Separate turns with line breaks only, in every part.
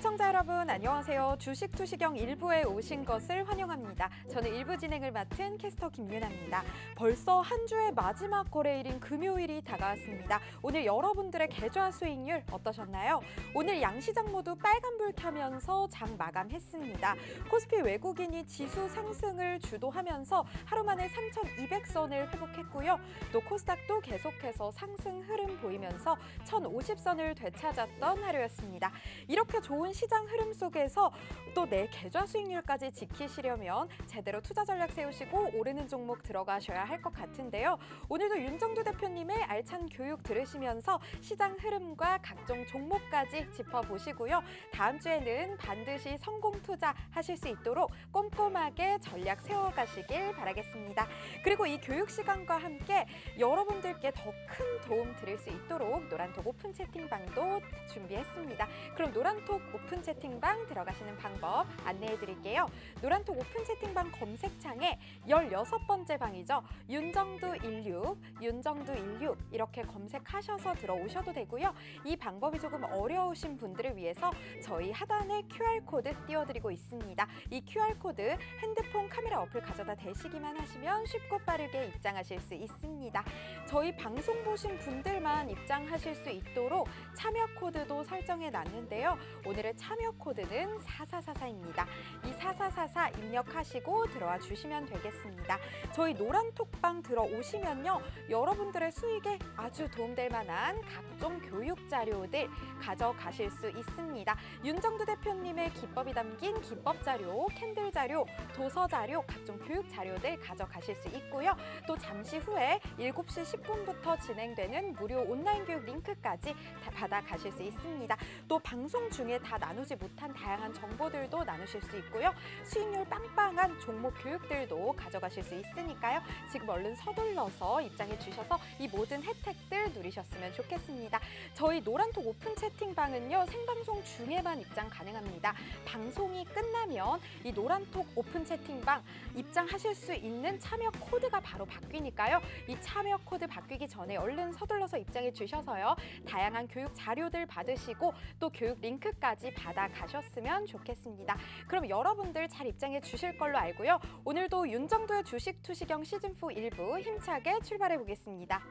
시청자 여러분 안녕하세요. 주식 투시경 1부에 오신 것을 환영합니다. 저는 1부 진행을 맡은 캐스터 김유나입니다. 벌써 한 주의 마지막 거래일인 금요일이 다가왔습니다. 오늘 여러분들의 계좌 수익률 어떠셨나요? 오늘 양시장 모두 빨간불 켜면서 장 마감했습니다. 코스피 외국인이 지수 상승을 주도하면서 하루 만에 3,200선을 회복했고요. 또 코스닥도 계속해서 상승 흐름 보이면서 1,050선을 되찾았던 하루였습니다. 이렇게 좋은 시장 흐름 속에서 또 내 계좌 수익률까지 지키시려면 제대로 투자 전략 세우시고 오르는 종목 들어가셔야 할 것 같은데요. 오늘도 윤정두 대표님의 알찬 교육 들으시면서 시장 흐름과 각종 종목까지 짚어보시고요. 다음 주에는 반드시 성공 투자하실 수 있도록 꼼꼼하게 전략 세워가시길 바라겠습니다. 그리고 이 교육 시간과 함께 여러분들께 더 큰 도움 드릴 수 있도록 노란톡 오픈 채팅방도 준비했습니다. 그럼 노란톡 오픈 채팅방 들어가시는 방법 안내해 드릴게요. 노란톡 오픈 채팅방 검색창에 16번째 방이죠. 윤정두 16, 윤정두 16 이렇게 검색하셔서 들어오셔도 되고요. 이 방법이 조금 어려우신 분들을 위해서 저희 하단에 QR코드 띄워드리고 있습니다. 이 QR코드 핸드폰 카메라 어플 가져다 대시기만 하시면 쉽고 빠르게 입장하실 수 있습니다. 저희 방송 보신 분들만 입장하실 수 있도록 참여 코드도 설정해 놨는데요. 오늘의 참여 코드는 4444입니다. 이 4444 입력하시고 들어와 주시면 되겠습니다. 저희 노란톡방 들어오시면요. 여러분들의 수익에 아주 도움될 만한 각종 교육 자료들 가져가실 수 있습니다. 윤정두 대표님의 기법이 담긴 기법 자료, 캔들 자료, 도서 자료, 각종 교육 자료들 가져가실 수 있고요. 또 잠시 후에 7시 10분부터 진행되는 무료 온라인 교육 링크까지 다 받아가실 수 있습니다. 또 방송 중에 다 나누지 못한 다양한 정보들도 나누실 수 있고요. 수익률 빵빵한 종목 교육들도 가져가실 수 있으니까요. 지금 얼른 서둘러서 입장해 주셔서 이 모든 혜택들 누리셨으면 좋겠습니다. 저희 노란톡 오픈 채팅방은요. 생방송 중에만 입장 가능합니다. 방송이 끝나면 이 노란톡 오픈 채팅방 입장하실 수 있는 참여 코드가 바로 바뀌니까요. 이 참여 코드 바뀌기 전에 얼른 서둘러서 입장해 주셔서요. 다양한 교육 자료들 받으시고 또 교육 링크까지 받아가셨으면 좋겠습니다. 그럼 여러분들 잘 입장해 주실 걸로 알고요. 오늘도 윤정두의 주식 투시경 시즌4 1부 힘차게 출발해 보겠습니다.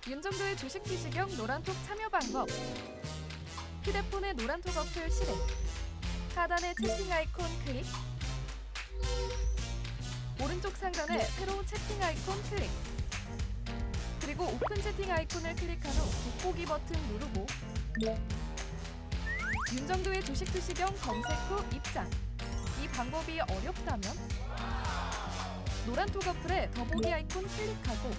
윤정두의 주식 투시경 노란톡 참여 방법. 휴대폰의 노란톡 어플 실행. 하단의 채팅 아이콘 클릭. 오른쪽 상단에 새로운 채팅 아이콘 클릭. 그리고 오픈 채팅 아이콘을 클릭한 후 돋보기 버튼 누르고 윤정두의 주식 투시경 검색 후 입장. 이 방법이 어렵다면 노란톡 어플에 더보기 아이콘 클릭하고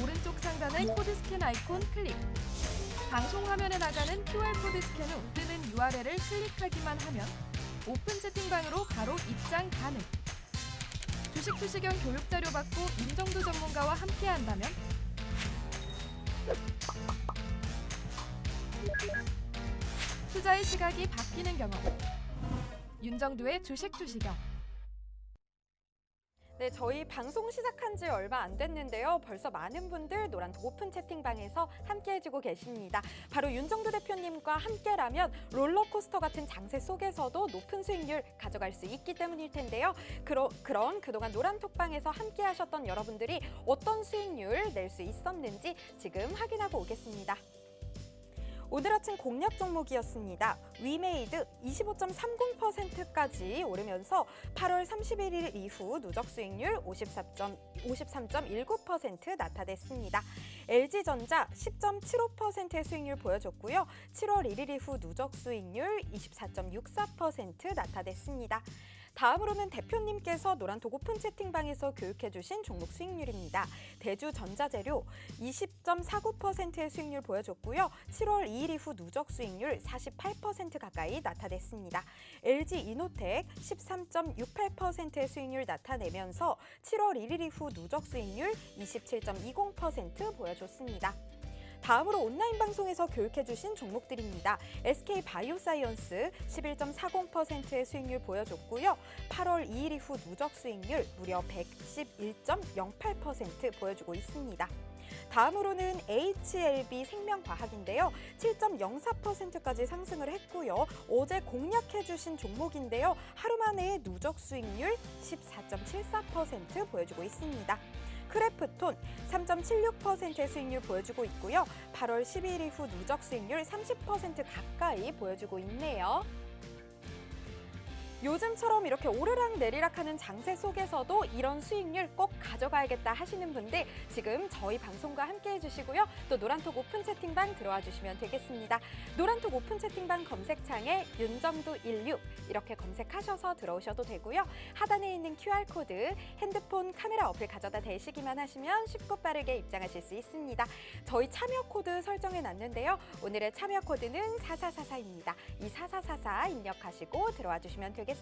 오른쪽 상단의 코드 스캔 아이콘 클릭. 방송 화면에 나가는 QR코드 스캔 후 뜨는 URL을 클릭하기만 하면 오픈 채팅방으로 바로 입장 가능. 주식 투시경 교육 자료 받고 윤정두 전문가와 함께 한다면 투자의 시각이 바뀌는 경험. 윤정두의 주식 투시경.
네, 저희 방송 시작한 지 얼마 안 됐는데요. 벌써 많은 분들 노란톡 오픈 채팅방에서 함께 해주고 계십니다. 바로 윤정두 대표님과 함께라면 롤러코스터 같은 장세 속에서도 높은 수익률 가져갈 수 있기 때문일 텐데요. 그런 그동안 노란톡방에서 함께 하셨던 여러분들이 어떤 수익률 낼 수 있었는지 지금 확인하고 오겠습니다. 오늘 아침 공략 종목이었습니다. 위메이드 25.30%까지 오르면서 8월 31일 이후 누적 수익률 53.19% 나타냈습니다. LG전자 10.75%의 수익률 보여줬고요. 7월 1일 이후 누적 수익률 24.64% 나타냈습니다. 다음으로는 대표님께서 노란톡 오픈 채팅방에서 교육해주신 종목 수익률입니다. 대주전자재료 20.49%의 수익률 보여줬고요. 7월 2일 이후 누적 수익률 48% 가까이 나타냈습니다. LG이노텍 13.68%의 수익률 나타내면서 7월 1일 이후 누적 수익률 27.20% 보여줬습니다. 다음으로 온라인 방송에서 교육해주신 종목들입니다. SK바이오사이언스 11.40%의 수익률 보여줬고요. 8월 2일 이후 누적 수익률 무려 111.08% 보여주고 있습니다. 다음으로는 HLB 생명과학인데요. 7.04%까지 상승을 했고요. 어제 공략해주신 종목인데요. 하루 만에 누적 수익률 14.74% 보여주고 있습니다. 크래프톤 3.76%의 수익률 보여주고 있고요. 8월 12일 이후 누적 수익률 30% 가까이 보여주고 있네요. 요즘처럼 이렇게 오르락 내리락하는 장세 속에서도 이런 수익률 꼭 가져가야겠다 하시는 분들 지금 저희 방송과 함께 해주시고요. 또 노란톡 오픈 채팅방 들어와 주시면 되겠습니다. 노란톡 오픈 채팅방 검색창에 윤정두16 이렇게 검색하셔서 들어오셔도 되고요. 하단에 있는 QR코드 핸드폰 카메라 어플 가져다 대시기만 하시면 쉽고 빠르게 입장하실 수 있습니다. 저희 참여 코드 설정해 놨는데요. 오늘의 참여 코드는 4444입니다. 이 4444 입력하시고 들어와 주시면 되겠습니다.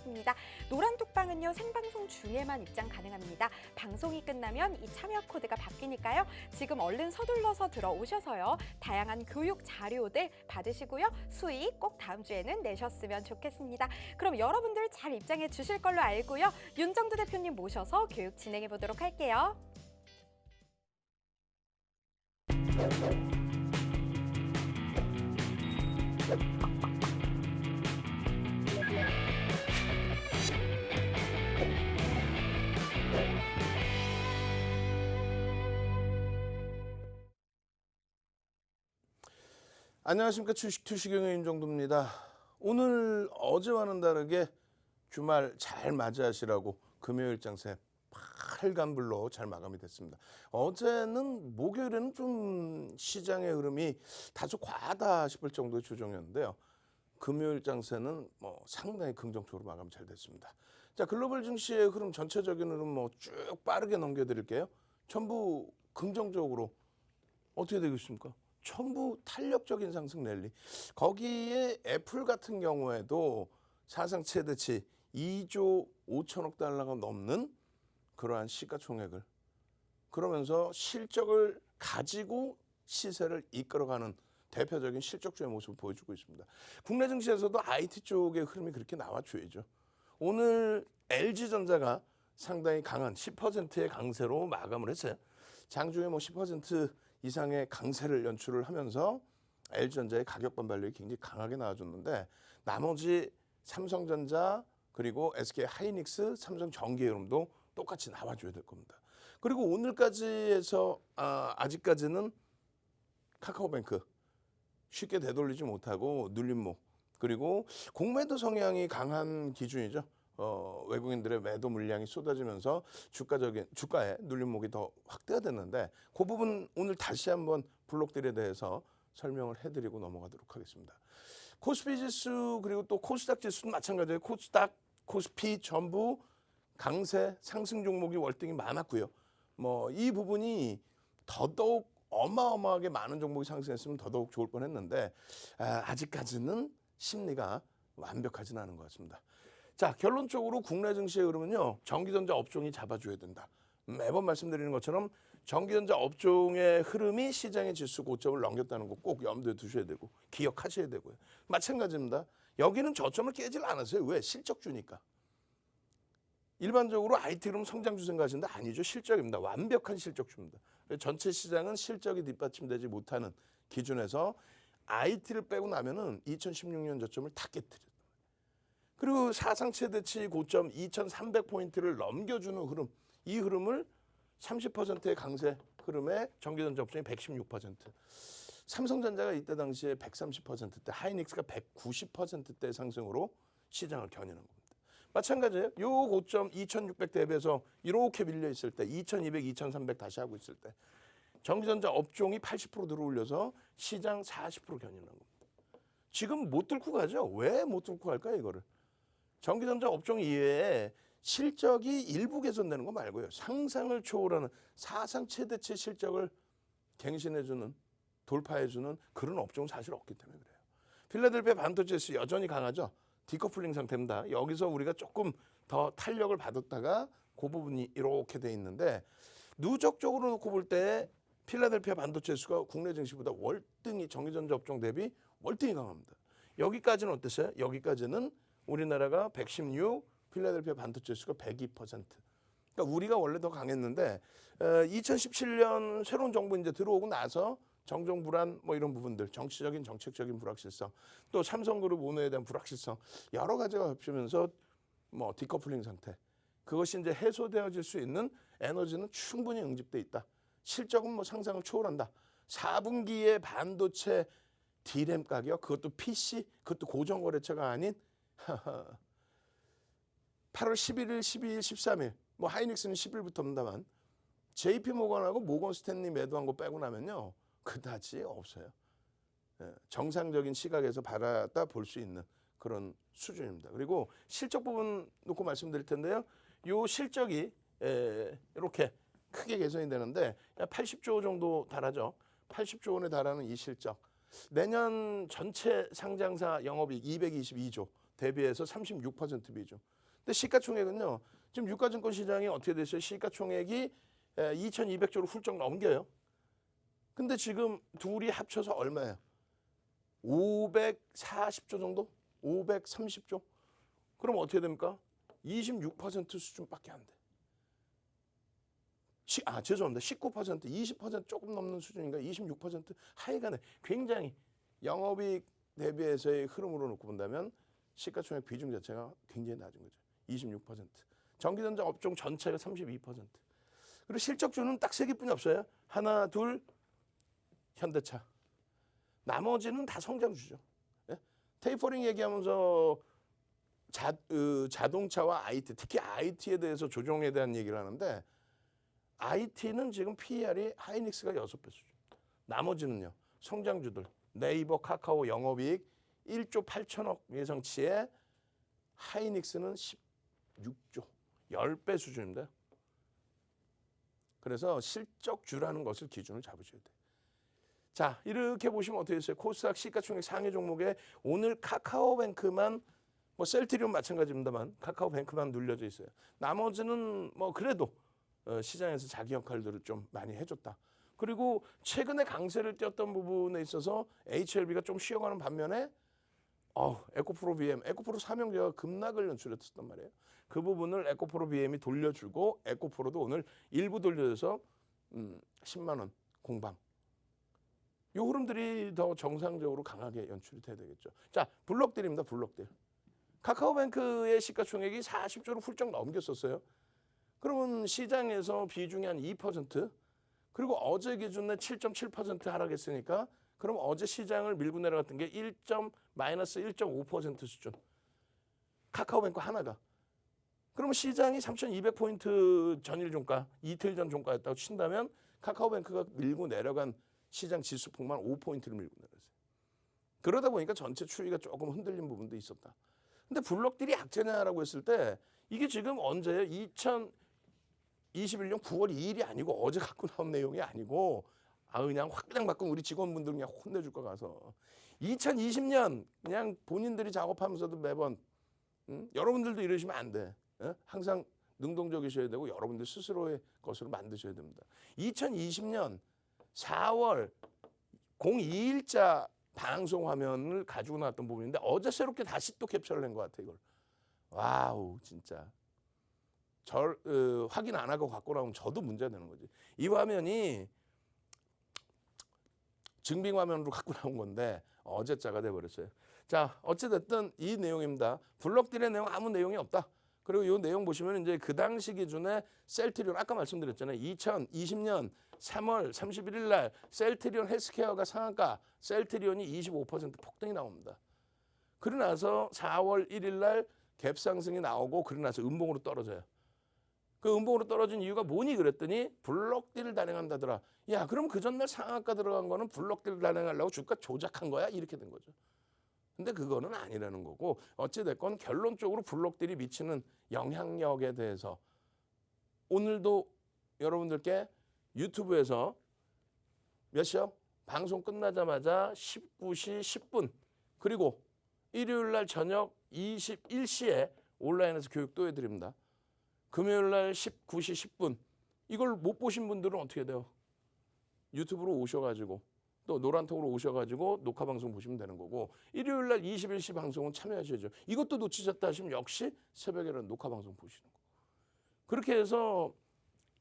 노란톡방은요 생방송 중에만 입장 가능합니다. 방송이 끝나면 이 참여 코드가 바뀌니까요. 지금 얼른 서둘러서 들어오셔서요. 다양한 교육 자료들 받으시고요. 수익 꼭 다음 주에는 내셨으면 좋겠습니다. 그럼 여러분들 잘 입장해 주실 걸로 알고요. 윤정두 대표님 모셔서 교육 진행해 보도록 할게요.
안녕하십니까. 주식투시경의 윤정두입니다. 오늘 어제와는 다르게 주말 잘 맞이하시라고 금요일 장세 빨간불로 잘 마감이 됐습니다. 어제는 목요일에는 좀 시장의 흐름이 다소 과하다 싶을 정도의 조정이었는데요. 금요일 장세는 상당히 긍정적으로 마감 잘 됐습니다. 자, 글로벌 증시의 흐름 전체적인 흐름 쭉 빠르게 넘겨드릴게요. 전부 긍정적으로 어떻게 되겠습니까? 전부 탄력적인 상승 랠리. 거기에 애플 같은 경우에도 사상 최대치 2조 5천억 달러가 넘는 그러한 시가총액을 그러면서 실적을 가지고 시세를 이끌어가는 대표적인 실적주의 모습을 보여주고 있습니다. 국내 증시에서도 IT 쪽의 흐름이 그렇게 나와줘야죠. 오늘 LG전자가 상당히 강한 10%의 강세로 마감을 했어요. 장중에 10% 이상의 강세를 연출을 하면서 LG전자의 가격 반발력이 굉장히 강하게 나와줬는데 나머지 삼성전자 그리고 SK 하이닉스, 삼성전기 흐름도 똑같이 나와줘야 될 겁니다. 그리고 오늘까지 해서 아직까지는 카카오뱅크 쉽게 되돌리지 못하고 눌림목 그리고 공매도 성향이 강한 기준이죠. 외국인들의 매도 물량이 쏟아지면서 주가의 눌림목이 더 확대가 됐는데 그 부분 오늘 다시 한번 블록들에 대해서 설명을 해드리고 넘어가도록 하겠습니다. 코스피 지수 그리고 또 코스닥 지수는 마찬가지예요. 코스닥, 코스피 전부 강세 상승 종목이 월등히 많았고요. 이 부분이 더더욱 어마어마하게 많은 종목이 상승했으면 더더욱 좋을 뻔했는데 아직까지는 심리가 완벽하지는 않은 것 같습니다. 자, 결론적으로 국내 증시의 흐름은요. 전기전자 업종이 잡아줘야 된다. 매번 말씀드리는 것처럼 전기전자 업종의 흐름이 시장의 지수 고점을 넘겼다는 거 꼭 염두에 두셔야 되고 기억하셔야 되고요. 마찬가지입니다. 여기는 저점을 깨질 않았어요. 왜? 실적주니까. 일반적으로 IT 흐름 성장주 생각하시는데 아니죠. 실적입니다. 완벽한 실적주입니다. 전체 시장은 실적이 뒷받침되지 못하는 기준에서 IT를 빼고 나면은 2016년 저점을 다 깨뜨려요. 그리고 사상 최대치 고점 2,300포인트를 넘겨주는 흐름, 이 흐름을 30%의 강세 흐름에 전기전자 업종이 116%, 삼성전자가 이때 당시에 130%대, 하이닉스가 190%대 상승으로 시장을 겨니는 겁니다. 마찬가지예요. 요 고점 2,600 대비해서 이렇게 밀려 있을 때, 2,200, 2,300 다시 하고 있을 때, 전기전자 업종이 80% 들어올려서 시장 40% 겨니는 겁니다. 지금 못 뚫고 가죠. 왜 못 뚫고 갈까요, 이거를? 전기전자 업종 이외에 실적이 일부 개선되는 거 말고요. 상상을 초월하는 사상 최대치 실적을 갱신해주는, 돌파해주는 그런 업종은 사실 없기 때문에 그래요. 필라델피아 반도체 지수 여전히 강하죠. 디커플링 상태입니다. 여기서 우리가 조금 더 탄력을 받았다가 그 부분이 이렇게 돼 있는데 누적적으로 놓고 볼 때 필라델피아 반도체 지수가 국내 증시보다 월등히 전기전자 업종 대비 월등히 강합니다. 여기까지는 어땠어요? 여기까지는 우리나라가 116, 필라델피아 반도체 지수가 102%. 그러니까 우리가 원래 더 강했는데 2017년 새로운 정부 이제 들어오고 나서 정정 불안 뭐 이런 부분들, 정치적인 정책적인 불확실성, 또 삼성그룹 오너에 대한 불확실성 여러 가지가 겹치면서 뭐 디커플링 상태. 그것이 이제 해소되어질 수 있는 에너지는 충분히 응집돼 있다. 실적은 뭐 상상을 초월한다. 4분기에 반도체 D램 가격, 그것도 PC, 그것도 고정거래처가 아닌 8월 11일, 12일, 13일, 뭐 하이닉스는 10일부터입니다만 JP 모건하고 모건 스탠리 매도한 거 빼고 나면요, 그다지 없어요. 정상적인 시각에서 받아다 볼 수 있는 그런 수준입니다. 그리고 실적 부분 놓고 말씀드릴 텐데요. 요 실적이 이렇게 크게 개선이 되는데 80조 정도 달하죠. 80조 원에 달하는 이 실적. 내년 전체 상장사 영업이익 222조 대비해서 36% 비중. 근데 시가총액은요. 지금 유가증권 시장이 어떻게 됐어요? 시가총액이 2,200조를 훌쩍 넘겨요. 근데 지금 둘이 합쳐서 얼마예요? 540조 정도? 530조? 그럼 어떻게 됩니까? 26% 수준밖에 안 돼. 죄송합니다. 19%, 20% 조금 넘는 수준인가? 26% 하여간에 굉장히 영업이익 대비해서의 흐름으로 놓고 본다면 시가총액 비중 자체가 굉장히 낮은 거죠. 26%. 전기전자 업종 전체가 32%. 그리고 실적주는 딱 세 개뿐이 없어요. 하나, 둘, 현대차. 나머지는 다 성장주죠. 예? 테이퍼링 얘기하면서 자동차와 IT, 특히 IT에 대해서 조정에 대한 얘기를 하는데 IT는 지금 PER이 하이닉스가 6배 수준. 나머지는요. 성장주들. 네이버, 카카오 영업이익 1조 8천억 예상치에 하이닉스는 16조. 10배 수준입니다. 그래서 실적주라는 것을 기준을 잡으셔야 돼요. 자, 이렇게 보시면 어떻게 됐어요? 코스닥 시가총액 상위 종목에 오늘 카카오뱅크만 뭐 셀트리온 마찬가지입니다만 카카오뱅크만 눌려져 있어요. 나머지는 뭐 그래도 시장에서 자기 역할들을 좀 많이 해줬다. 그리고 최근에 강세를 띄었던 부분에 있어서 HLB가 좀 쉬어가는 반면에 에코프로 BM, 에코프로 삼형제가 급락을 연출했었단 말이에요. 그 부분을 에코프로 BM이 돌려주고 에코프로도 오늘 일부 돌려줘서 10만 원 공방. 이 흐름들이 더 정상적으로 강하게 연출이 돼야 되겠죠. 자, 블록딜입니다. 블록딜. 카카오뱅크의 시가총액이 40조를 훌쩍 넘겼었어요. 그러면 시장에서 비중이 한 2%, 그리고 어제 기준에 7.7% 하락했으니까 그럼 어제 시장을 밀고 내려갔던 게 마이너스 1.5% 수준. 카카오뱅크 하나가. 그러면 시장이 3,200포인트 전일 종가, 이틀 전 종가였다고 친다면 카카오뱅크가 밀고 내려간 시장 지수폭만 5포인트를 밀고 내려갔어요. 그러다 보니까 전체 추이가 조금 흔들린 부분도 있었다. 근데 블록딜이 약재냐라고 했을 때 이게 지금 언제예요? 2021년 9월 2일이 아니고 어제 갖고 나온 내용이 아니고 그냥 확 그냥 바꾼 우리 직원분들 그냥 혼내줄 거 가서 2020년 그냥 본인들이 작업하면서도 매번 여러분들도 이러시면 안 돼. 항상 능동적이셔야 되고 여러분들 스스로의 것으로 만드셔야 됩니다. 2020년 4월 02일자 방송 화면을 가지고 나왔던 부분인데 어제 새롭게 다시 또 캡처를 한 것 같아 이걸. 와우 진짜. 확인 안 하고 갖고 나오면 저도 문제가 되는 거지. 이 화면이 증빙 화면으로 갖고 나온 건데 어제자가 돼버렸어요. 자, 어찌됐든 이 내용입니다. 블록딜의 내용 아무 내용이 없다. 그리고 이 내용 보시면 이제 그 당시 기준에 셀트리온 아까 말씀드렸잖아요. 2020년 3월 31일 날 셀트리온 헬스케어가 상한가, 셀트리온이 25% 폭등이 나옵니다. 그러고 나서 4월 1일 날 갭 상승이 나오고 그러고 나서 음봉으로 떨어져요. 그 음봉으로 떨어진 이유가 뭐니 그랬더니 블록딜을 단행한다더라. 야, 그럼 그 전날 상한가 들어간 거는 블록딜을 단행하려고 주가 조작한 거야? 이렇게 된 거죠. 근데 그거는 아니라는 거고 어찌됐건 결론적으로 블록딜이 미치는 영향력에 대해서 오늘도 여러분들께 유튜브에서 몇 시요? 방송 끝나자마자 19시 10분 그리고 일요일 날 저녁 21시에 온라인에서 교육도 해드립니다. 금요일 날 19시 10분 이걸 못 보신 분들은 어떻게 돼요? 유튜브로 오셔가지고 또 노란톡으로 오셔가지고 녹화 방송 보시면 되는 거고 일요일 날 21시 방송은 참여하셔야죠. 이것도 놓치셨다 하시면 역시 새벽에는 녹화 방송 보시는 거. 그렇게 해서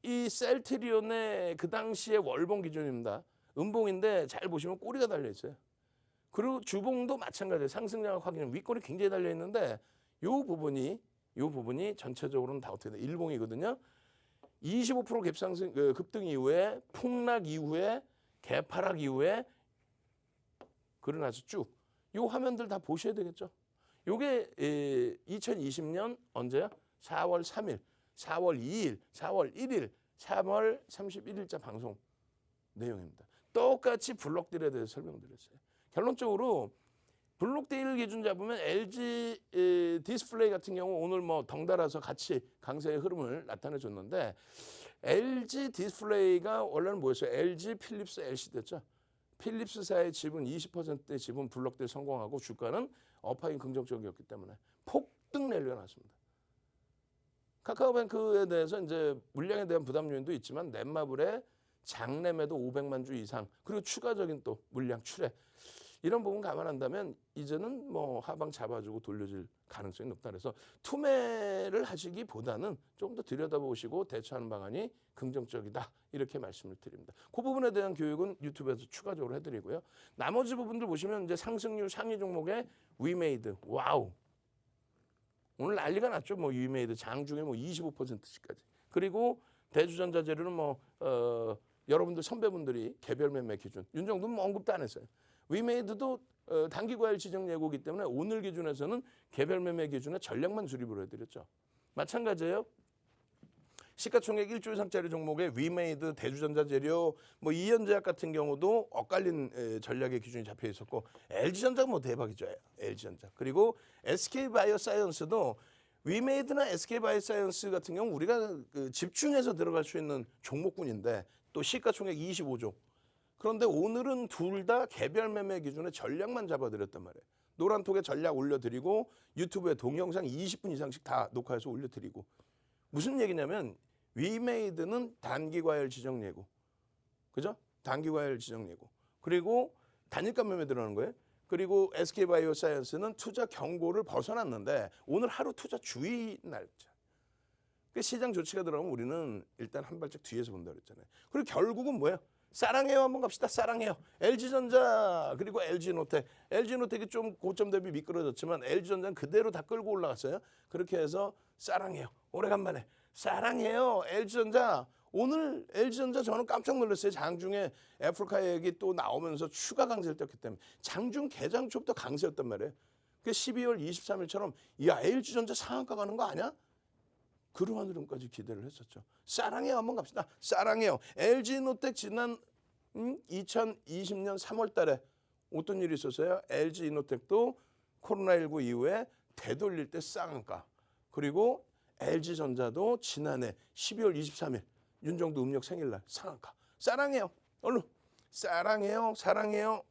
이 셀트리온의 그 당시의 월봉 기준입니다. 음봉인데 잘 보시면 꼬리가 달려 있어요. 그리고 주봉도 마찬가지예요. 상승장악 확인 윗꼬리 굉장히 달려 있는데 요 부분이 전체적으로는 다 어떻게 돼? 일봉이거든요. 25% 갭상승 급등 이후에 폭락 이후에 개파락 이후에 그러나서 쭉 요 화면들 다 보셔야 되겠죠. 요게 2020년 언제야? 4월 3일, 4월 2일, 4월 1일, 3월 31일자 방송 내용입니다. 똑같이 블록딜에 대해서 설명드렸어요. 결론적으로 블록딜 기준 잡으면 LG 디스플레이 같은 경우 오늘 뭐 덩달아서 같이 강세의 흐름을 나타내줬는데 LG 디스플레이가 원래는 뭐였어요? LG, 필립스, LCD였죠. 필립스사의 지분 20%의 지분 블록딜 성공하고 주가는 업하인 긍정적이었기 때문에 폭등 랠리가 났습니다. 카카오뱅크에 대해서 이제 물량에 대한 부담 요인도 있지만 넷마블의 장래매도 500만 주 이상 그리고 추가적인 또 물량 출해 이런 부분 감안한다면 이제는 뭐 하방 잡아주고 돌려질 가능성이 높다. 그래서 투매를 하시기보다는 조금 더 들여다보시고 대처하는 방안이 긍정적이다. 이렇게 말씀을 드립니다. 그 부분에 대한 교육은 유튜브에서 추가적으로 해드리고요. 나머지 부분들 보시면 이제 상승률 상위 종목의 위메이드. 와우. 오늘 난리가 났죠. 뭐 위메이드 장중에 뭐 25%씩까지. 그리고 대주전자재료는 뭐 여러분들 선배분들이 개별 매매 기준 윤정도는 뭐 언급도 안 했어요. 위메이드도 단기과열 지정 예고이기 때문에 오늘 기준에서는 개별 매매 기준에 전략만 수립을 해드렸죠. 마찬가지예요. 시가총액 1조 이상짜리 종목의 위메이드, 대주전자재료, 뭐 이현제약 같은 경우도 엇갈린 전략의 기준이 잡혀 있었고 LG전자가 뭐 대박이죠. LG전자. 그리고 SK바이오사이언스도 위메이드나 SK바이오사이언스 같은 경우 우리가 집중해서 들어갈 수 있는 종목군인데 또 시가총액 25조. 그런데 오늘은 둘 다 개별 매매 기준에 전략만 잡아드렸단 말이에요. 노란톡에 전략 올려드리고 유튜브에 동영상 20분 이상씩 다 녹화해서 올려드리고 무슨 얘기냐면 위메이드는 단기과열 지정 예고, 그죠? 단기과열 지정 예고. 그리고 단일가 매매 들어가는 거예요. 그리고 SK바이오사이언스는 투자 경고를 벗어났는데 오늘 하루 투자 주의 날짜. 그 시장 조치가 들어가면 우리는 일단 한 발짝 뒤에서 본다 그랬잖아요. 그리고 결국은 뭐예요? 사랑해요 한번 갑시다. 사랑해요. LG전자 그리고 LG노텍. LG노텍이 좀 고점 대비 미끄러졌지만 LG전자는 그대로 다 끌고 올라갔어요. 그렇게 해서 사랑해요. 오래간만에 사랑해요. LG전자. 오늘 LG전자 저는 깜짝 놀랐어요. 장중에 애플카 얘기 또 나오면서 추가 강세를 떴기 때문에 장중 개장 초부터 강세였단 말이에요. 그 12월 23일처럼 야 LG전자 상한가 가는 거 아니야? 그러한 흐름까지 기대를 했었죠. 사랑해요 한번 갑시다. 사랑해요. LG노텍 지난 2020년 3월 달에 어떤 일이 있었어요? LG노텍도 코로나19 이후에 되돌릴 때 쌍한가. 그리고 LG전자도 지난해 12월 23일 윤정도 음력 생일날 상한가. 사랑해요. 얼른. 사랑해요. 사랑해요.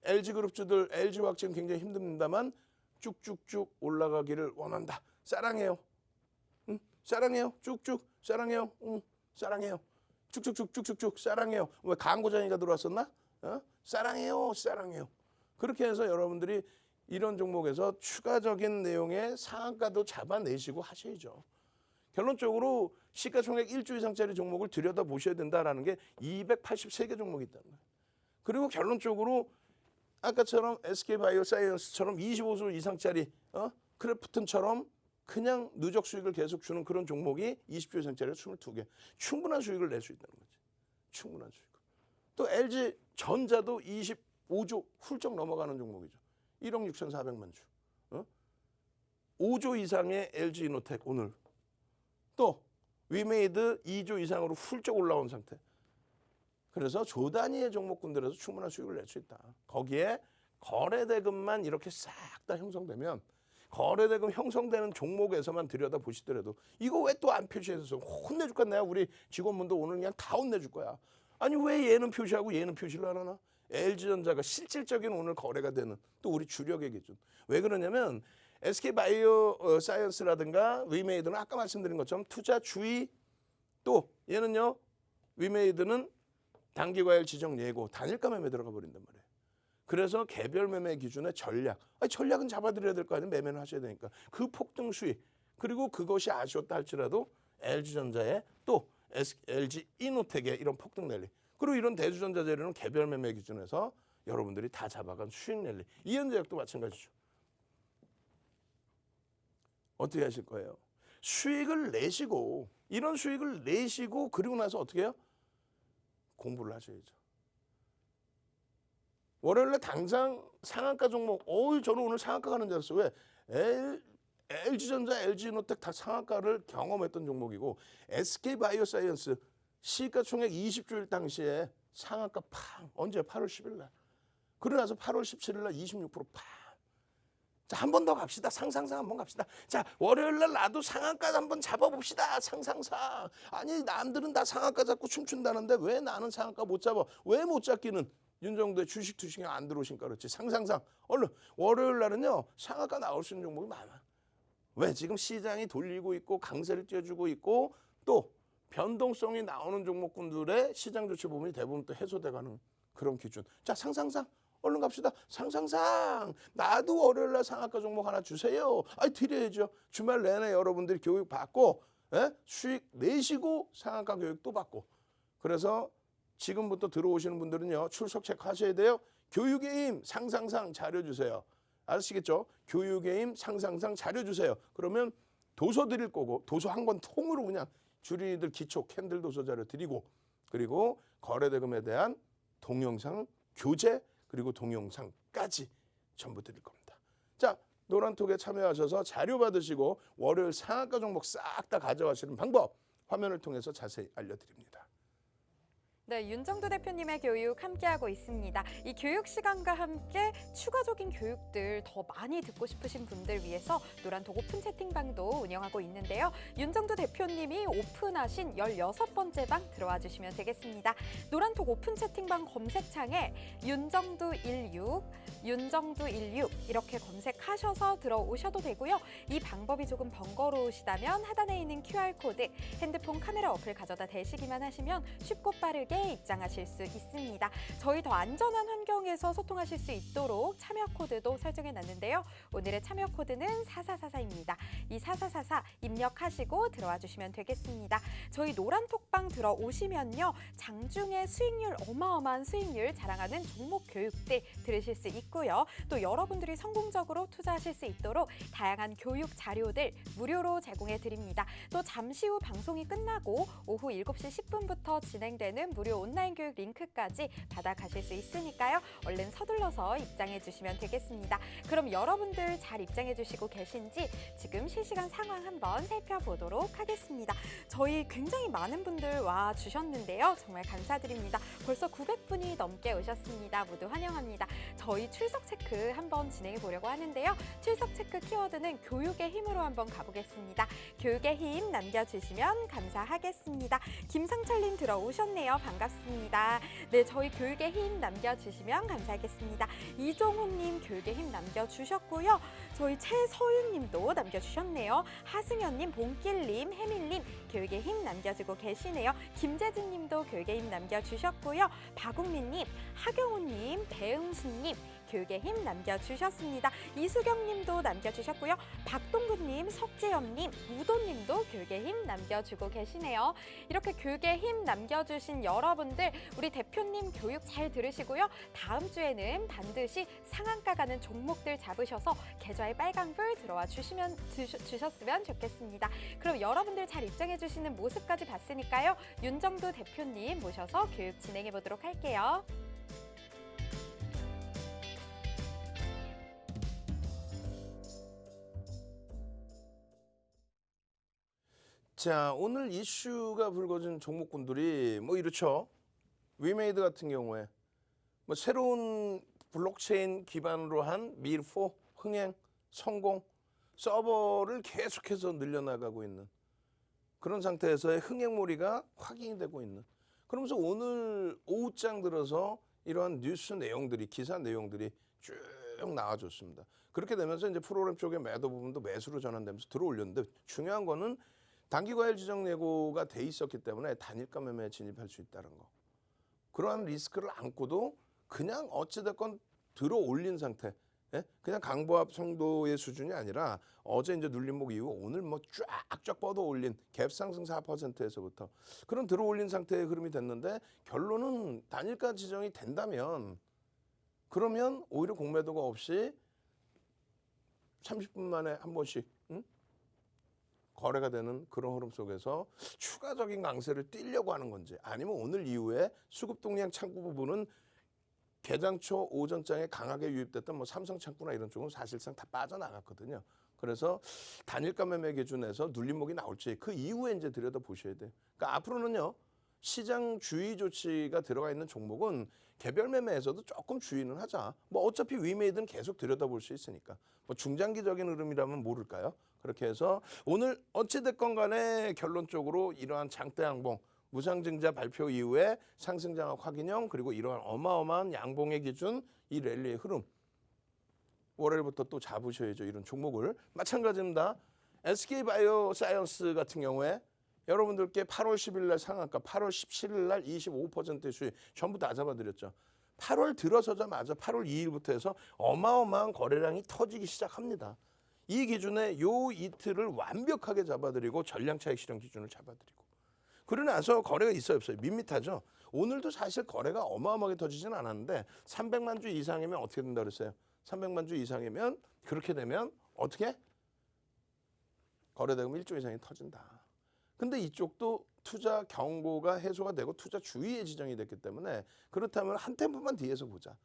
LG그룹주들 LG화학 지금 굉장히 힘듭니다만 쭉쭉쭉 올라가기를 원한다. 사랑해요. 사랑해요. 쭉쭉 사랑해요. 사랑해요. 쭉쭉쭉쭉쭉쭉 사랑해요. 왜 광고장이가 들어왔었나? 사랑해요. 사랑해요. 그렇게 해서 여러분들이 이런 종목에서 추가적인 내용의 상한가도 잡아내시고 하셔야죠. 결론적으로 시가총액 1조 이상짜리 종목을 들여다보셔야 된다라는 게 283개 종목이 있다는 거예요. 그리고 결론적으로 아까처럼 SK바이오사이언스처럼 25조 이상짜리 크래프톤처럼 그냥 누적 수익을 계속 주는 그런 종목이 20조 이상짜리가 22개. 충분한 수익을 낼 수 있다는 거지. 충분한 수익. 또 LG전자도 25조 훌쩍 넘어가는 종목이죠. 1억 6,400만 주. 5조 이상의 LG이노텍 오늘. 또 위메이드 2조 이상으로 훌쩍 올라온 상태. 그래서 조 단위의 종목군들에서 충분한 수익을 낼 수 있다. 거기에 거래대금만 이렇게 싹 다 형성되면 거래대금 형성되는 종목에서만 들여다보시더라도 이거 왜 또 안 표시해서 혼내줄 거야. 내가 우리 직원분도 오늘 그냥 다 혼내줄 거야. 아니 왜 얘는 표시하고 얘는 표시를 안 하나? LG전자가 실질적인 오늘 거래가 되는 또 우리 주력의 기준. 왜 그러냐면 SK바이오사이언스라든가 위메이드는 아까 말씀드린 것처럼 투자 주의 또 얘는요. 위메이드는 단기과열 지정 예고 단일가 매매 들어가 버린단 말이에요. 그래서 개별 매매 기준의 전략. 전략은 잡아드려야 될 거 아니에요. 매매는 하셔야 되니까. 그 폭등 수익. 그리고 그것이 아쉬웠다 할지라도 LG전자에 또 LG 이노텍에 이런 폭등 랠리. 그리고 이런 대주전자 재료는 개별 매매 기준에서 여러분들이 다 잡아간 수익 랠리. 이현제약도 마찬가지죠. 어떻게 하실 거예요? 수익을 내시고 이런 수익을 내시고 그리고 나서 어떻게 해요? 공부를 하셔야죠. 월요일에 당장 상한가 종목, 저는 오늘 상한가 가는 줄 알았어요. 왜? LG전자, LG노텍 다 상한가를 경험했던 종목이고 SK바이오사이언스 시가총액 20조일 당시에 상한가 팡! 언제? 8월 10일 날. 그러고 나서 8월 17일 날 26% 팡! 자, 한 번 더 갑시다. 상상상 한번 갑시다. 자, 월요일 날 나도 상한가 한번 잡아봅시다. 상상상. 아니, 남들은 다 상한가 잡고 춤춘다는데 왜 나는 상한가 못 잡아? 왜 못 잡기는? 윤정도의 주식 투시경에 안 들어오시니까 그렇지. 상상상. 얼른 월요일 날은요. 상한가 나올 수 있는 종목이 많아. 왜? 지금 시장이 돌리고 있고 강세를 띄워주고 있고 또 변동성이 나오는 종목군들의 시장 조치 부분이 대부분 또 해소돼가는 그런 기준. 자, 상상상. 얼른 갑시다. 상상상. 나도 월요일 날 상한가 종목 하나 주세요. 아이, 드려야죠. 주말 내내 여러분들이 교육 받고 수익 내시고 상한가 교육도 받고. 그래서 지금부터 들어오시는 분들은요. 출석 체크하셔야 돼요. 교육의 힘 상상상 자료 주세요. 아시겠죠? 교육의 힘 상상상 자료 주세요. 그러면 도서 드릴 거고 도서 한 권 통으로 그냥 주린이들 기초 캔들 도서 자료 드리고 그리고 거래대금에 대한 동영상 교재 그리고 동영상까지 전부 드릴 겁니다. 자, 노란톡에 참여하셔서 자료 받으시고 월요일 상한가 종목 싹 다 가져가시는 방법 화면을 통해서 자세히 알려드립니다.
네, 윤정도 대표님의 교육 함께하고 있습니다. 이 교육 시간과 함께 추가적인 교육들 더 많이 듣고 싶으신 분들 위해서 노란톡 오픈 채팅방도 운영하고 있는데요. 윤정도 대표님이 오픈하신 16번째 방 들어와 주시면 되겠습니다. 노란톡 오픈 채팅방 검색창에 윤정도 16, 윤정도 16 이렇게 검색하셔서 들어오셔도 되고요. 이 방법이 조금 번거로우시다면 하단에 있는 QR코드 핸드폰 카메라 어플 가져다 대시기만 하시면 쉽고 빠르게 입장하실 수 있습니다. 저희 더 안전한 환경에서 소통하실 수 있도록 참여 코드도 설정해 놨는데요. 오늘의 참여 코드는 4444입니다. 이 4444 입력하시고 들어와 주시면 되겠습니다. 저희 노란톡방 들어오시면요. 장중에 수익률 어마어마한 수익률 자랑하는 종목 교육들 들으실 수 있고요. 또 여러분들이 성공적으로 투자하실 수 있도록 다양한 교육 자료들 무료로 제공해 드립니다. 또 잠시 후 방송이 끝나고 오후 7시 10분부터 진행되는 무료 온라인 교육 링크까지 받아가실 수 있으니까요. 얼른 서둘러서 입장해 주시면 되겠습니다. 그럼 여러분들 잘 입장해 주시고 계신지 지금 실시간 상황 한번 살펴보도록 하겠습니다. 저희 굉장히 많은 분들 와 주셨는데요. 정말 감사드립니다. 벌써 900분이 넘게 오셨습니다. 모두 환영합니다. 저희 출석 체크 한번 진행해 보려고 하는데요. 출석 체크 키워드는 교육의 힘으로 한번 가보겠습니다. 교육의 힘 남겨주시면 감사하겠습니다. 김상철님 들어오셨네요. 반갑습니다. 네, 저희 교육의 힘 남겨주시면 감사하겠습니다. 이종훈님 교육의 힘 남겨주셨고요. 저희 최서윤님도 남겨주셨네요. 하승현님, 봉길님, 혜밀님 교육의 힘 남겨주고 계시네요. 김재진님도 교육의 힘 남겨주셨고요. 박웅민님, 하경훈님, 배응수님 교육의 힘 남겨주셨습니다. 이수경님도 남겨주셨고요. 박동근님, 석재엽님, 우도님도 교육의 힘 남겨주고 계시네요. 이렇게 교육의 힘 남겨주신 여러분들 우리 대표님 교육 잘 들으시고요. 다음 주에는 반드시 상한가 가는 종목들 잡으셔서 계좌에 빨간불 들어와 주셨으면 좋겠습니다. 그럼 여러분들 잘 입장해 주시는 모습까지 봤으니까요. 윤정도 대표님 모셔서 교육 진행해 보도록 할게요.
자, 오늘 이슈가 불거진 종목군들이 뭐 이렇죠. 위메이드 같은 경우에 뭐 새로운 블록체인 기반으로 한 밀4 흥행 성공 서버를 계속해서 늘려나가고 있는 그런 상태에서의 흥행몰이가 확인이 되고 있는 그러면서 오늘 오후장 들어서 이러한 뉴스 내용들이 기사 내용들이 쭉 나와줬습니다. 그렇게 되면서 이제 프로그램 쪽의 매도 부분도 매수로 전환되면서 들어올렸는데 중요한 거는 단기과열 지정 예고가 돼 있었기 때문에 단일가 매매에 진입할 수 있다는 거. 그러한 리스크를 안고도 그냥 어찌됐건 들어 올린 상태. 예? 그냥 강보합 정도의 수준이 아니라 어제 이제 눌림목 이후 오늘 뭐 쫙쫙 뻗어 올린 갭 상승 4%에서부터 그런 들어 올린 상태의 흐름이 됐는데 결론은 단일가 지정이 된다면 그러면 오히려 공매도가 없이 30분 만에 한 번씩 거래가 되는 그런 흐름 속에서 추가적인 강세를 띄려고 하는 건지 아니면 오늘 이후에 수급 동량 창구 부분은 개장 초 오전장에 강하게 유입됐던 뭐 삼성 창구나 이런 쪽은 사실상 다 빠져나갔거든요. 그래서 단일가 매매 기준에서 눌림목이 나올지 그 이후에 이제 들여다 보셔야 돼요. 그러니까 앞으로는요. 시장 주의 조치가 들어가 있는 종목은 개별 매매에서도 조금 주의는 하자. 뭐 어차피 위메이드는 계속 들여다볼 수 있으니까. 뭐 중장기적인 흐름이라면 모를까요? 그렇게 해서 오늘 어찌됐건 간에 결론적으로 이러한 장대 양봉 무상증자 발표 이후에 상승장악 확인형 그리고 이러한 어마어마한 양봉의 기준 이 랠리의 흐름 월요일부터 또 잡으셔야죠. 이런 종목을 마찬가지입니다. SK바이오사이언스 같은 경우에 여러분들께 8월 10일 날 상한가 8월 17일 날 25%의 수익 전부 다 잡아드렸죠. 8월 들어서자마자 8월 2일부터 해서 어마어마한 거래량이 터지기 시작합니다. 이 기준에 요 이틀을 완벽하게 잡아드리고 전량차익 실현 기준을 잡아드리고 그러고 나서 거래가 있어요 없어요? 밋밋하죠. 오늘도 사실 거래가 어마어마하게 터지진 않았는데 300만 주 이상이면 어떻게 된다 그랬어요? 300만 주 이상이면 그렇게 되면 어떻게? 거래대금 1조 이상이 터진다. 근데 이쪽도 투자 경고가 해소가 되고 투자 주의에 지정이 됐기 때문에 그렇다면 한 템포만 뒤에서 보자.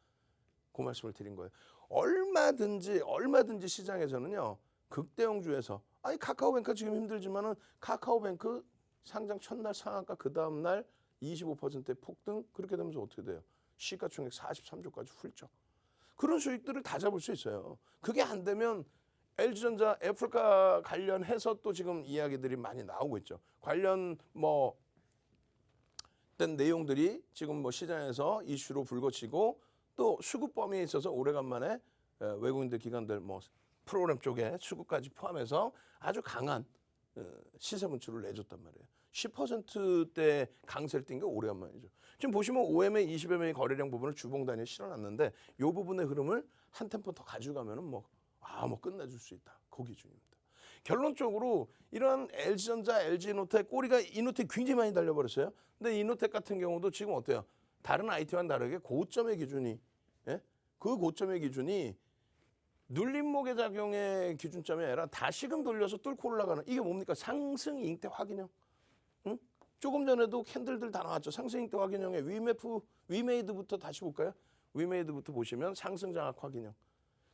그 말씀을 드린 거예요. 얼마든지 시장에서는요. 극대형주에서 아니 카카오뱅크 지금 힘들지만은 카카오뱅크 상장 첫날 상한가 그 다음 날 25%의 폭등 그렇게 되면서 어떻게 돼요? 시가총액 43조까지 훌쩍. 그런 수익들을 다 잡을 수 있어요. 그게 안 되면 LG전자 애플과 관련해서 또 지금 이야기들이 많이 나오고 있죠. 관련 된 내용들이 지금 뭐 시장에서 이슈로 불거지고 또 수급 범위에 있어서 오래간만에 외국인들 기관들 뭐 프로그램 쪽에 수급까지 포함해서 아주 강한 시세 분출을 내줬단 말이에요. 10%대 강세를 띈 게 오래간만이죠. 지금 보시면 OMA 20MA 거래량 부분을 주봉 단위에 실어놨는데 이 부분의 흐름을 한 템포 더 가져가면은 뭐 끝내줄 수 있다. 그 기준입니다. 결론적으로 이런 LG전자, LG이노텍 꼬리가 이노텍 굉장히 많이 달려버렸어요. 근데 이노텍 같은 경우도 지금 어때요? 다른 IT와는 다르게 고점의 기준이 그 고점의 기준이 눌림목의 작용의 기준점이 아니라 다시금 돌려서 뚫고 올라가는 이게 뭡니까? 상승 잉태 확인형. 응? 조금 전에도 캔들들 다 나왔죠. 상승 잉태 확인형의 위메이드부터 다시 볼까요? 위메이드부터 보시면 상승 장악 확인형.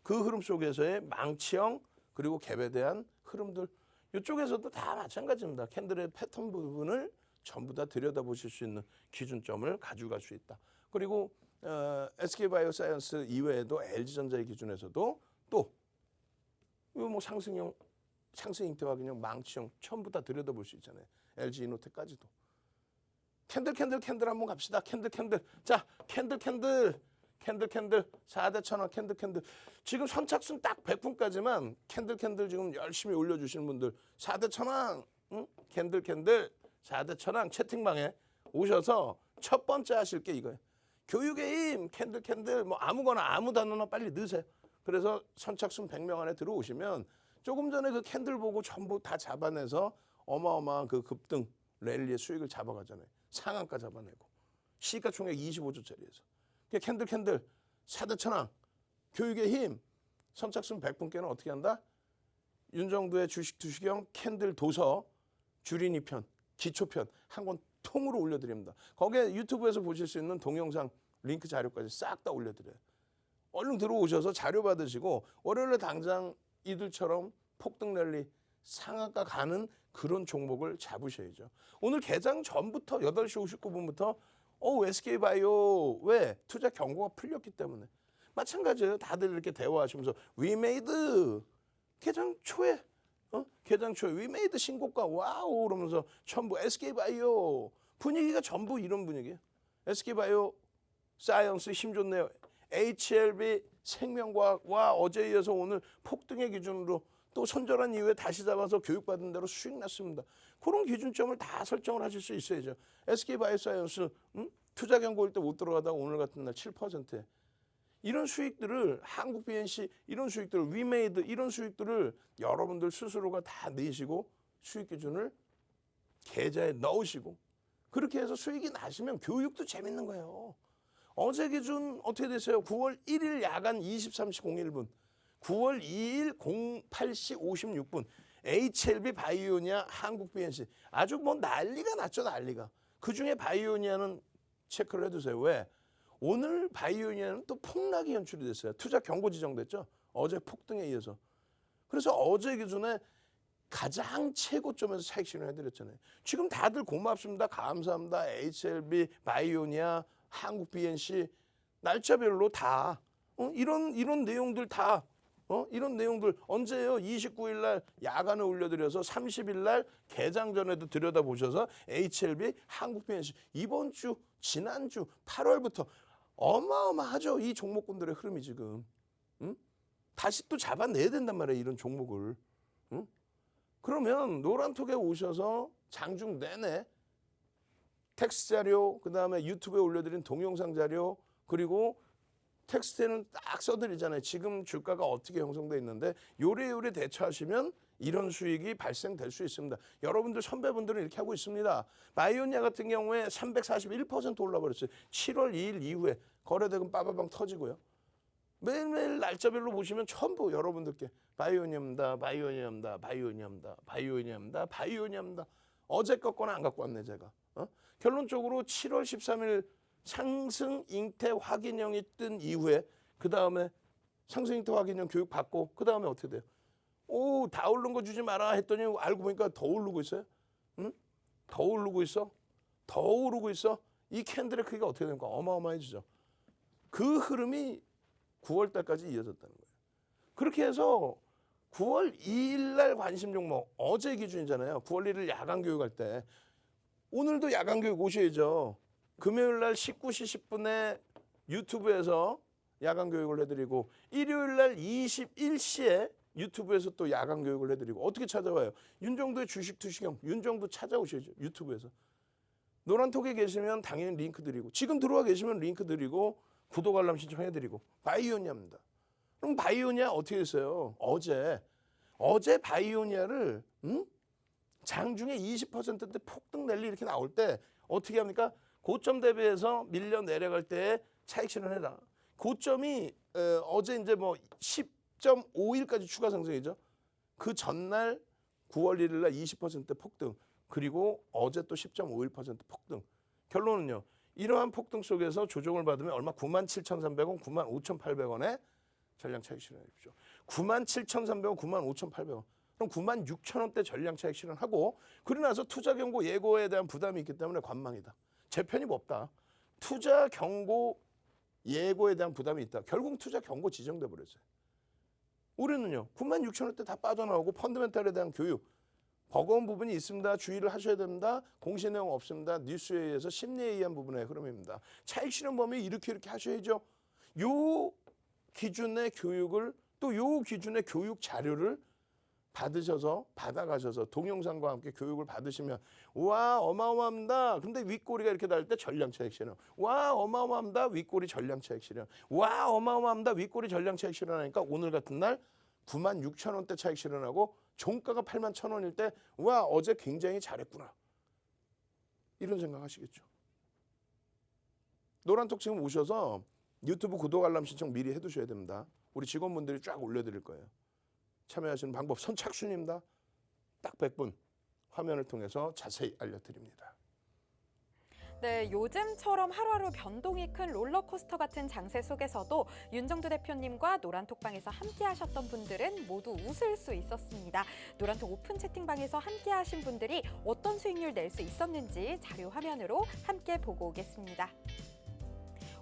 그 흐름 속에서의 망치형 그리고 갭에 대한 흐름들 이쪽에서도 다 마찬가지입니다. 캔들의 패턴 부분을 전부 다 들여다보실 수 있는 기준점을 가져갈 수 있다. 그리고 SK바이오사이언스 이외에도 LG전자의 기준에서도 또 이거 뭐 상승형, 상승 잉태 확인형, 망치형 전부 다 들여다볼 수 있잖아요. LG이노텍까지도. 캔들 한번 갑시다. 캔들. 자, 캔들 4대 1,000원 캔들 지금 선착순 딱 100분까지만 캔들 지금 열심히 올려주시는 분들 4대 1,000원 응? 캔들 4대 1,000원 채팅방에 오셔서 첫 번째 하실 게 이거예요. 교육의 힘 캔들 뭐 아무거나 아무 단어나 빨리 넣으세요. 그래서 선착순 100명 안에 들어오시면 조금 전에 그 캔들 보고 전부 다 잡아내서 어마어마한 그 급등 랠리의 수익을 잡아가잖아요. 상한가 잡아내고 시가총액 25조짜리에서 캔들 4대 1,000원 교육의 힘 선착순 100분께는 어떻게 한다? 윤정두의 주식 투시경 캔들 도서 줄인 2편 기초편 한 권 통으로 올려드립니다. 거기에 유튜브에서 보실 수 있는 동영상 링크 자료까지 싹 다 올려드려요. 얼른 들어오셔서 자료 받으시고 월요일에 당장 이들처럼 폭등 랠리 상한가 가는 그런 종목을 잡으셔야죠. 오늘 개장 전부터 8시 59분부터 SK바이오 왜 투자 경고가 풀렸기 때문에 마찬가지예요. 다들 이렇게 대화하시면서 위메이드 개장 초에 위메이드 신고가 와우 그러면서 전부 SK바이오 분위기가 전부 이런 분위기예요. SK바이오 사이언스 힘 좋네요. HLB 생명과학 와 어제에 이어서 오늘 폭등의 기준으로 또 선절한 이후에 다시 잡아서 교육받은 대로 수익 났습니다. 그런 기준점을 다 설정을 하실 수 있어야죠. SK바이오사이언스 투자 경고일 때 못 들어가다가 오늘 같은 날 7%에 이런 수익들을 한국 BNC 이런 수익들을 위메이드 이런 수익들을 여러분들 스스로가 다 내시고 수익 기준을 계좌에 넣으시고 그렇게 해서 수익이 나시면 교육도 재밌는 거예요. 어제 기준 어떻게 됐어요? 9월 1일 야간 23시 01분 9월 2일 08시 56분 HLB 바이오니아 한국 BNC 아주 뭐 난리가 났죠. 난리가. 그중에 바이오니아는 체크를 해두세요. 왜? 오늘 바이오니아는 또 폭락이 연출이 됐어요. 투자 경고 지정됐죠. 어제 폭등에 이어서. 그래서 어제 기준에 가장 최고점에서 차익 실현해드렸잖아요. 지금 다들 고맙습니다. 감사합니다. HLB, 바이오니아, 한국 BNC 날짜별로 다 이런 내용들 다 이런 내용들 언제예요? 29일 날 야간에 올려드려서 30일 날 개장 전에도 들여다보셔서 HLB, 한국 BNC 이번 주, 지난주 8월부터 어마어마하죠. 이 종목군들의 흐름이 지금. 다시 또 잡아내야 된단 말이에요. 이런 종목을. 그러면 노란톡에 오셔서 장중 내내 텍스트 자료, 그다음에 유튜브에 올려드린 동영상 자료, 그리고 텍스트에는 딱 써드리잖아요. 지금 주가가 어떻게 형성돼 있는데 요래요래 대처하시면 이런 수익이 발생될 수 있습니다. 여러분들 선배분들은 이렇게 하고 있습니다. 바이오니아 같은 경우에 341% 올라버렸어요. 7월 2일 이후에 거래대금 빠바방 터지고요. 매일매일 날짜별로 보시면 전부 여러분들께 바이오니아입니다. 바이오니아입니다. 바이오니아입니다. 바이오니아입니다. 바이오니아입니다. 어제 껐거나 안 갖고 왔네 제가. 결론적으로 7월 13일 상승 잉태 확인형이 뜬 이후에 그 다음에 상승 잉태 확인형 교육 받고 그 다음에 어떻게 돼요? 오, 다 오른 거 주지 마라 했더니 알고 보니까 더 오르고 있어요. 응? 더 오르고 있어. 더 오르고 있어. 이 캔들의 크기가 어떻게 됩니까? 어마어마해지죠. 그 흐름이 9월 달까지 이어졌다는 거예요. 그렇게 해서 9월 2일 날 관심 종목 어제 기준이잖아요. 9월 1일 야간 교육할 때 오늘도 야간 교육 오셔야죠. 금요일 날 19시 10분에 유튜브에서 야간 교육을 해드리고 일요일 날 21시에 유튜브에서 또 야간 교육을 해드리고 어떻게 찾아와요? 윤정도의 주식 투시경 윤정도 찾아오셔야죠. 유튜브에서. 노란톡에 계시면 당연히 링크 드리고 지금 들어와 계시면 링크 드리고 구독 알람 신청해드리고 바이오니아입니다. 그럼 바이오니아 어떻게 했어요? 어제 바이오니아를 장중에 20%대 폭등 랠리 이렇게 나올 때 어떻게 합니까? 고점 대비해서 밀려 내려갈 때 차익 실현해라. 고점이 어제 이제 뭐 10.51까지 추가 상승이죠. 그 전날 9월 1일 날 20% 폭등. 그리고 어제 또 10.51% 폭등. 결론은요. 이러한 폭등 속에서 조정을 받으면 얼마? 97,300원, 95,800원에 전량 차익 실현해 주십시오. 97,300원, 95,800원. 그럼 96,000원대 전량 차익 실현하고 그러고 나서 투자 경고 예고에 대한 부담이 있기 때문에 관망이다. 제 편이 없다. 투자 경고 예고에 대한 부담이 있다. 결국 투자 경고 지정돼 버렸어요. 우리는요. 96,000원대 다 빠져나오고 펀더멘탈에 대한 교육. 버거운 부분이 있습니다. 주의를 하셔야 됩니다. 공시 내용 없습니다. 뉴스에 의해서 심리에 의한 부분의 흐름입니다. 차익 실현 범위 이렇게 하셔야죠. 요 기준의 교육을 또 요 기준의 교육 자료를 받아가셔서 동영상과 함께 교육을 받으시면 와 어마어마합니다. 근데 윗꼬리가 이렇게 달 때 전량 차익 실현. 와 어마어마합니다. 윗꼬리 전량 차익 실현. 와 어마어마합니다. 윗꼬리 전량 차익 실현하니까 오늘 같은 날 96,000원대 차익 실현하고 종가가 81,000원일 때 와 어제 굉장히 잘했구나. 이런 생각하시겠죠. 노란톡 지금 오셔서 유튜브 구독 알람 신청 미리 해두셔야 됩니다. 우리 직원분들이 쫙 올려드릴 거예요. 참여하시는 방법 선착순입니다. 딱 100분 화면을 통해서 자세히 알려드립니다.
네, 요즘처럼 하루하루 변동이 큰 롤러코스터 같은 장세 속에서도 윤정두 대표님과 노란톡방에서 함께 하셨던 분들은 모두 웃을 수 있었습니다. 노란톡 오픈 채팅방에서 함께 하신 분들이 어떤 수익률 낼 수 있었는지 자료 화면으로 함께 보고 오겠습니다.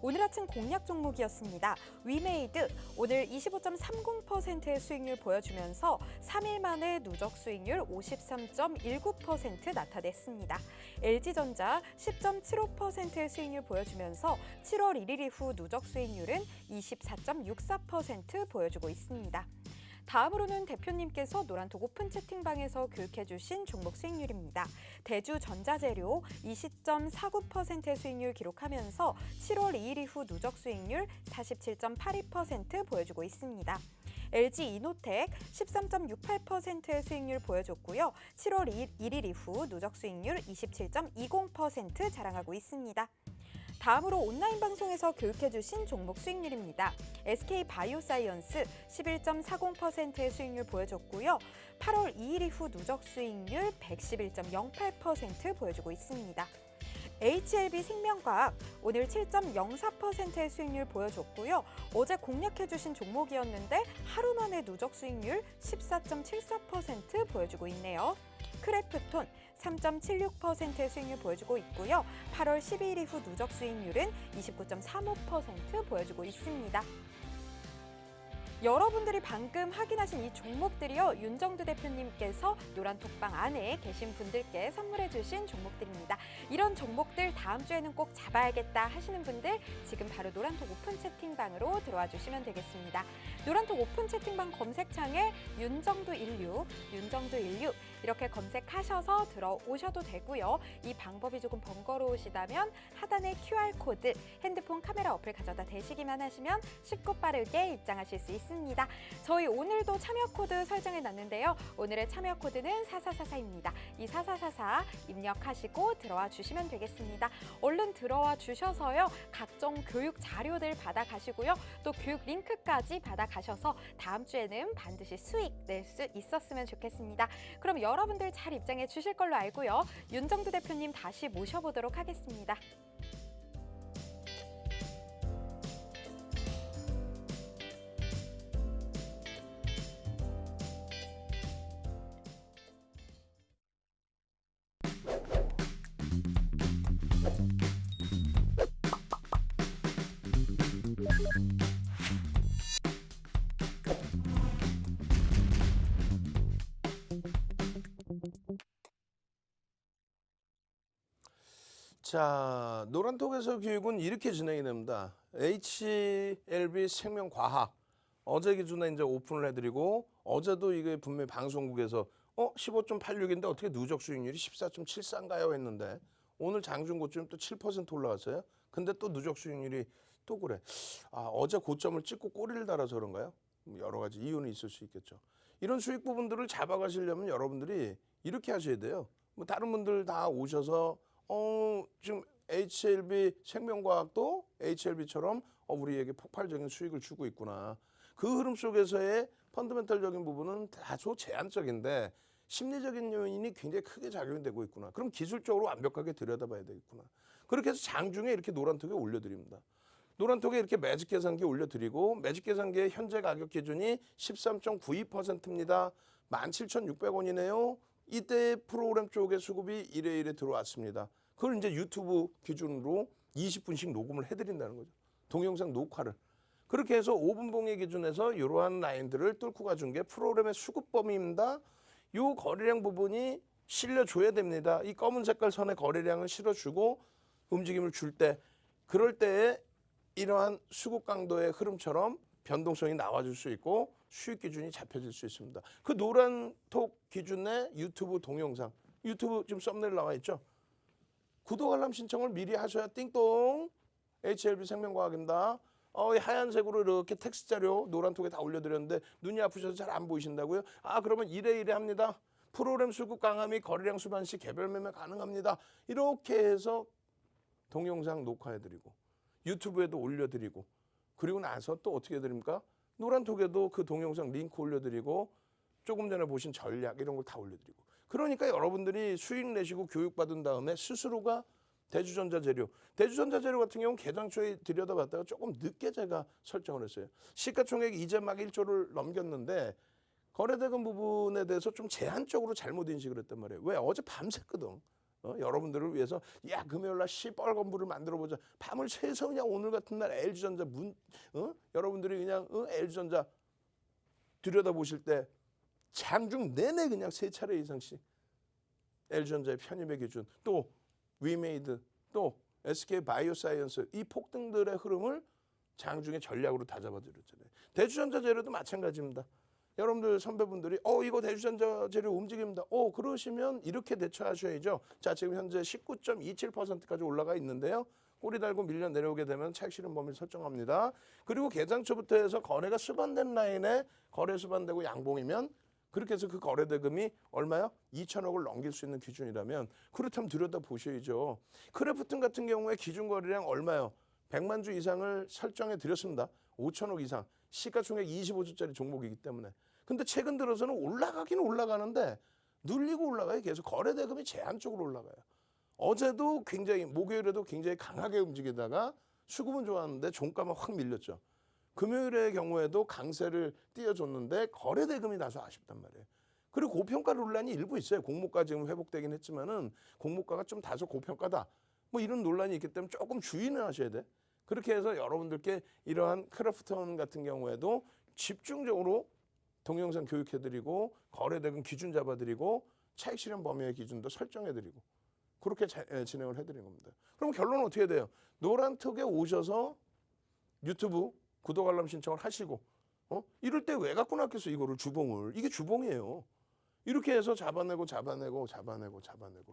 오늘 아침 공략 종목이었습니다. 위메이드 오늘 25.30%의 수익률 보여주면서 3일 만에 누적 수익률 53.19% 나타냈습니다. LG전자 10.75%의 수익률 보여주면서 7월 1일 이후 누적 수익률은 24.64% 보여주고 있습니다. 다음으로는 대표님께서 노란톡 오픈 채팅방에서 교육해주신 종목 수익률입니다. 대주전자재료 20.49%의 수익률 기록하면서 7월 2일 이후 누적 수익률 47.82% 보여주고 있습니다. LG 이노텍 13.68%의 수익률 보여줬고요. 7월 1일 이후 누적 수익률 27.20% 자랑하고 있습니다. 다음으로 온라인 방송에서 교육해주신 종목 수익률입니다. SK 바이오사이언스 11.40%의 수익률 보여줬고요. 8월 2일 이후 누적 수익률 111.08% 보여주고 있습니다. HLB 생명과학 오늘 7.04%의 수익률 보여줬고요. 어제 공략해주신 종목이었는데 하루 만에 누적 수익률 14.74% 보여주고 있네요. 크래프톤 3.76%의 수익률 보여주고 있고요. 8월 12일 이후 누적 수익률은 29.35% 보여주고 있습니다. 여러분들이 방금 확인하신 이 종목들이요. 윤정두 대표님께서 노란톡방 안에 계신 분들께 선물해 주신 종목들입니다. 이런 종목들 다음 주에는 꼭 잡아야겠다 하시는 분들 지금 바로 노란톡 오픈 채팅방으로 들어와 주시면 되겠습니다. 노란톡 오픈 채팅방 검색창에 윤정두16 이렇게 검색하셔서 들어오셔도 되고요. 이 방법이 조금 번거로우시다면 하단에 QR코드 핸드폰 카메라 어플 가져다 대시기만 하시면 쉽고 빠르게 입장하실 수 있습니다. 저희 오늘도 참여 코드 설정해 놨는데요. 오늘의 참여 코드는 4444입니다. 이 4444 입력하시고 들어와 주시면 되겠습니다. 얼른 들어와 주셔서요. 각종 교육 자료들 받아가시고요. 또 교육 링크까지 받아가셔서 다음 주에는 반드시 수익 낼 수 있었으면 좋겠습니다. 그럼 여러분들 잘 입장해 주실 걸로 알고요. 윤정두 대표님 다시 모셔보도록 하겠습니다.
자, 노란톡에서 교육은 이렇게 진행이 됩니다. HLB 생명과학 어제 기준에 이제 오픈을 해드리고 어제도 이게 분명히 방송국에서 15.86인데 어떻게 누적 수익률이 14.74인가요 했는데 오늘 장중 고점 또 7% 올라갔어요. 근데 또 누적 수익률이 또 그래. 어제 고점을 찍고 꼬리를 달아서 그런가요? 여러 가지 이유는 있을 수 있겠죠. 이런 수익 부분들을 잡아가시려면 여러분들이 이렇게 하셔야 돼요. 뭐 다른 분들 다 오셔서 지금 HLB 생명과학도 HLB처럼 우리에게 폭발적인 수익을 주고 있구나. 그 흐름 속에서의 펀더멘털적인 부분은 다소 제한적인데 심리적인 요인이 굉장히 크게 작용이 되고 있구나. 그럼 기술적으로 완벽하게 들여다봐야 되겠구나. 그렇게 해서 장중에 이렇게 노란톡에 올려드립니다. 노란톡에 이렇게 매직 계산기 올려드리고 매직 계산기의 현재 가격 기준이 13.92%입니다. 17,600원이네요. 이때 프로그램 쪽의 수급이 1회 들어왔습니다. 그걸 이제 유튜브 기준으로 20분씩 녹음을 해드린다는 거죠. 동영상 녹화를. 그렇게 해서 5분 봉의 기준에서 이러한 라인들을 뚫고 가준 게 프로그램의 수급 범위입니다. 이 거래량 부분이 실려줘야 됩니다. 이 검은 색깔 선에 거래량을 실어주고 움직임을 줄 때 그럴 때에 이러한 수급 강도의 흐름처럼 변동성이 나와줄 수 있고 수익 기준이 잡혀질 수 있습니다. 그 노란 톡 기준의 유튜브 동영상, 유튜브 지금 썸네일 나와 있죠? 구독 알람 신청을 미리 하셔야 띵동 HLB 생명과학입니다. 하얀색으로 이렇게 텍스트 자료 노란 톡에 다 올려드렸는데 눈이 아프셔서 잘 안 보이신다고요? 그러면 이래 합니다. 프로그램 수급 강함이 거래량 수반 시 개별 매매 가능합니다. 이렇게 해서 동영상 녹화해드리고 유튜브에도 올려드리고 그리고 나서 또 어떻게 해드립니까? 노란톡에도 그 동영상 링크 올려드리고 조금 전에 보신 전략 이런 걸 다 올려드리고 그러니까 여러분들이 수익 내시고 교육받은 다음에 스스로가 대주전자재료 같은 경우는 개장초에 들여다봤다가 조금 늦게 제가 설정을 했어요. 시가총액이 이제 막 1조를 넘겼는데 거래대금 부분에 대해서 좀 제한적으로 잘못 인식을 했단 말이에요. 왜? 어제 밤샜거든. 여러분들을 위해서 금요일날 시뻘건불을 만들어보자. 밤을 새서 그냥 오늘 같은 날 LG전자 여러분들이 그냥 LG전자 들여다보실 때 장중 내내 그냥 3차례 이상씩 LG전자의 편입의 기준 또 위메이드 또 SK 바이오사이언스 이 폭등들의 흐름을 장중에 전략으로 다 잡아드렸잖아요. 대주전자 재료도 마찬가지입니다. 여러분들 선배분들이 이거 대주전자 재료 움직입니다. 그러시면 이렇게 대처하셔야죠. 자, 지금 현재 19.27%까지 올라가 있는데요. 꼬리 달고 밀려 내려오게 되면 차익 실현 범위를 설정합니다. 그리고 개장초부터 해서 거래가 수반된 라인에 거래 수반되고 양봉이면 그렇게 해서 그 거래 대금이 얼마요? 2천억을 넘길 수 있는 기준이라면 그렇다면 들여다보셔야죠. 크래프톤 같은 경우에 기준 거래량 얼마요? 100만 주 이상을 설정해 드렸습니다. 5천억 이상. 시가총액 25조짜리 종목이기 때문에. 근데 최근 들어서는 올라가긴 올라가는데 눌리고 올라가요. 계속 거래 대금이 제한적으로 올라가요. 어제도 굉장히 목요일에도 굉장히 강하게 움직이다가 수급은 좋았는데 종가만 확 밀렸죠. 금요일의 경우에도 강세를 띄워줬는데 거래 대금이 다소 아쉽단 말이에요. 그리고 고평가 논란이 일부 있어요. 공모가 지금 회복되긴 했지만은 공모가가 좀 다소 고평가다. 뭐 이런 논란이 있기 때문에 조금 주의는 하셔야 돼. 그렇게 해서 여러분들께 이러한 크래프톤 같은 경우에도 집중적으로 동영상 교육해드리고 거래 대금 기준 잡아드리고 차익 실현 범위의 기준도 설정해드리고 그렇게 진행을 해드리는 겁니다. 그럼 결론은 어떻게 돼요? 노란톡에 오셔서 유튜브 구독 알람 신청을 하시고 이럴 때 왜 갖고 놨겠어 이거를 주봉을. 이게 주봉이에요. 이렇게 해서 잡아내고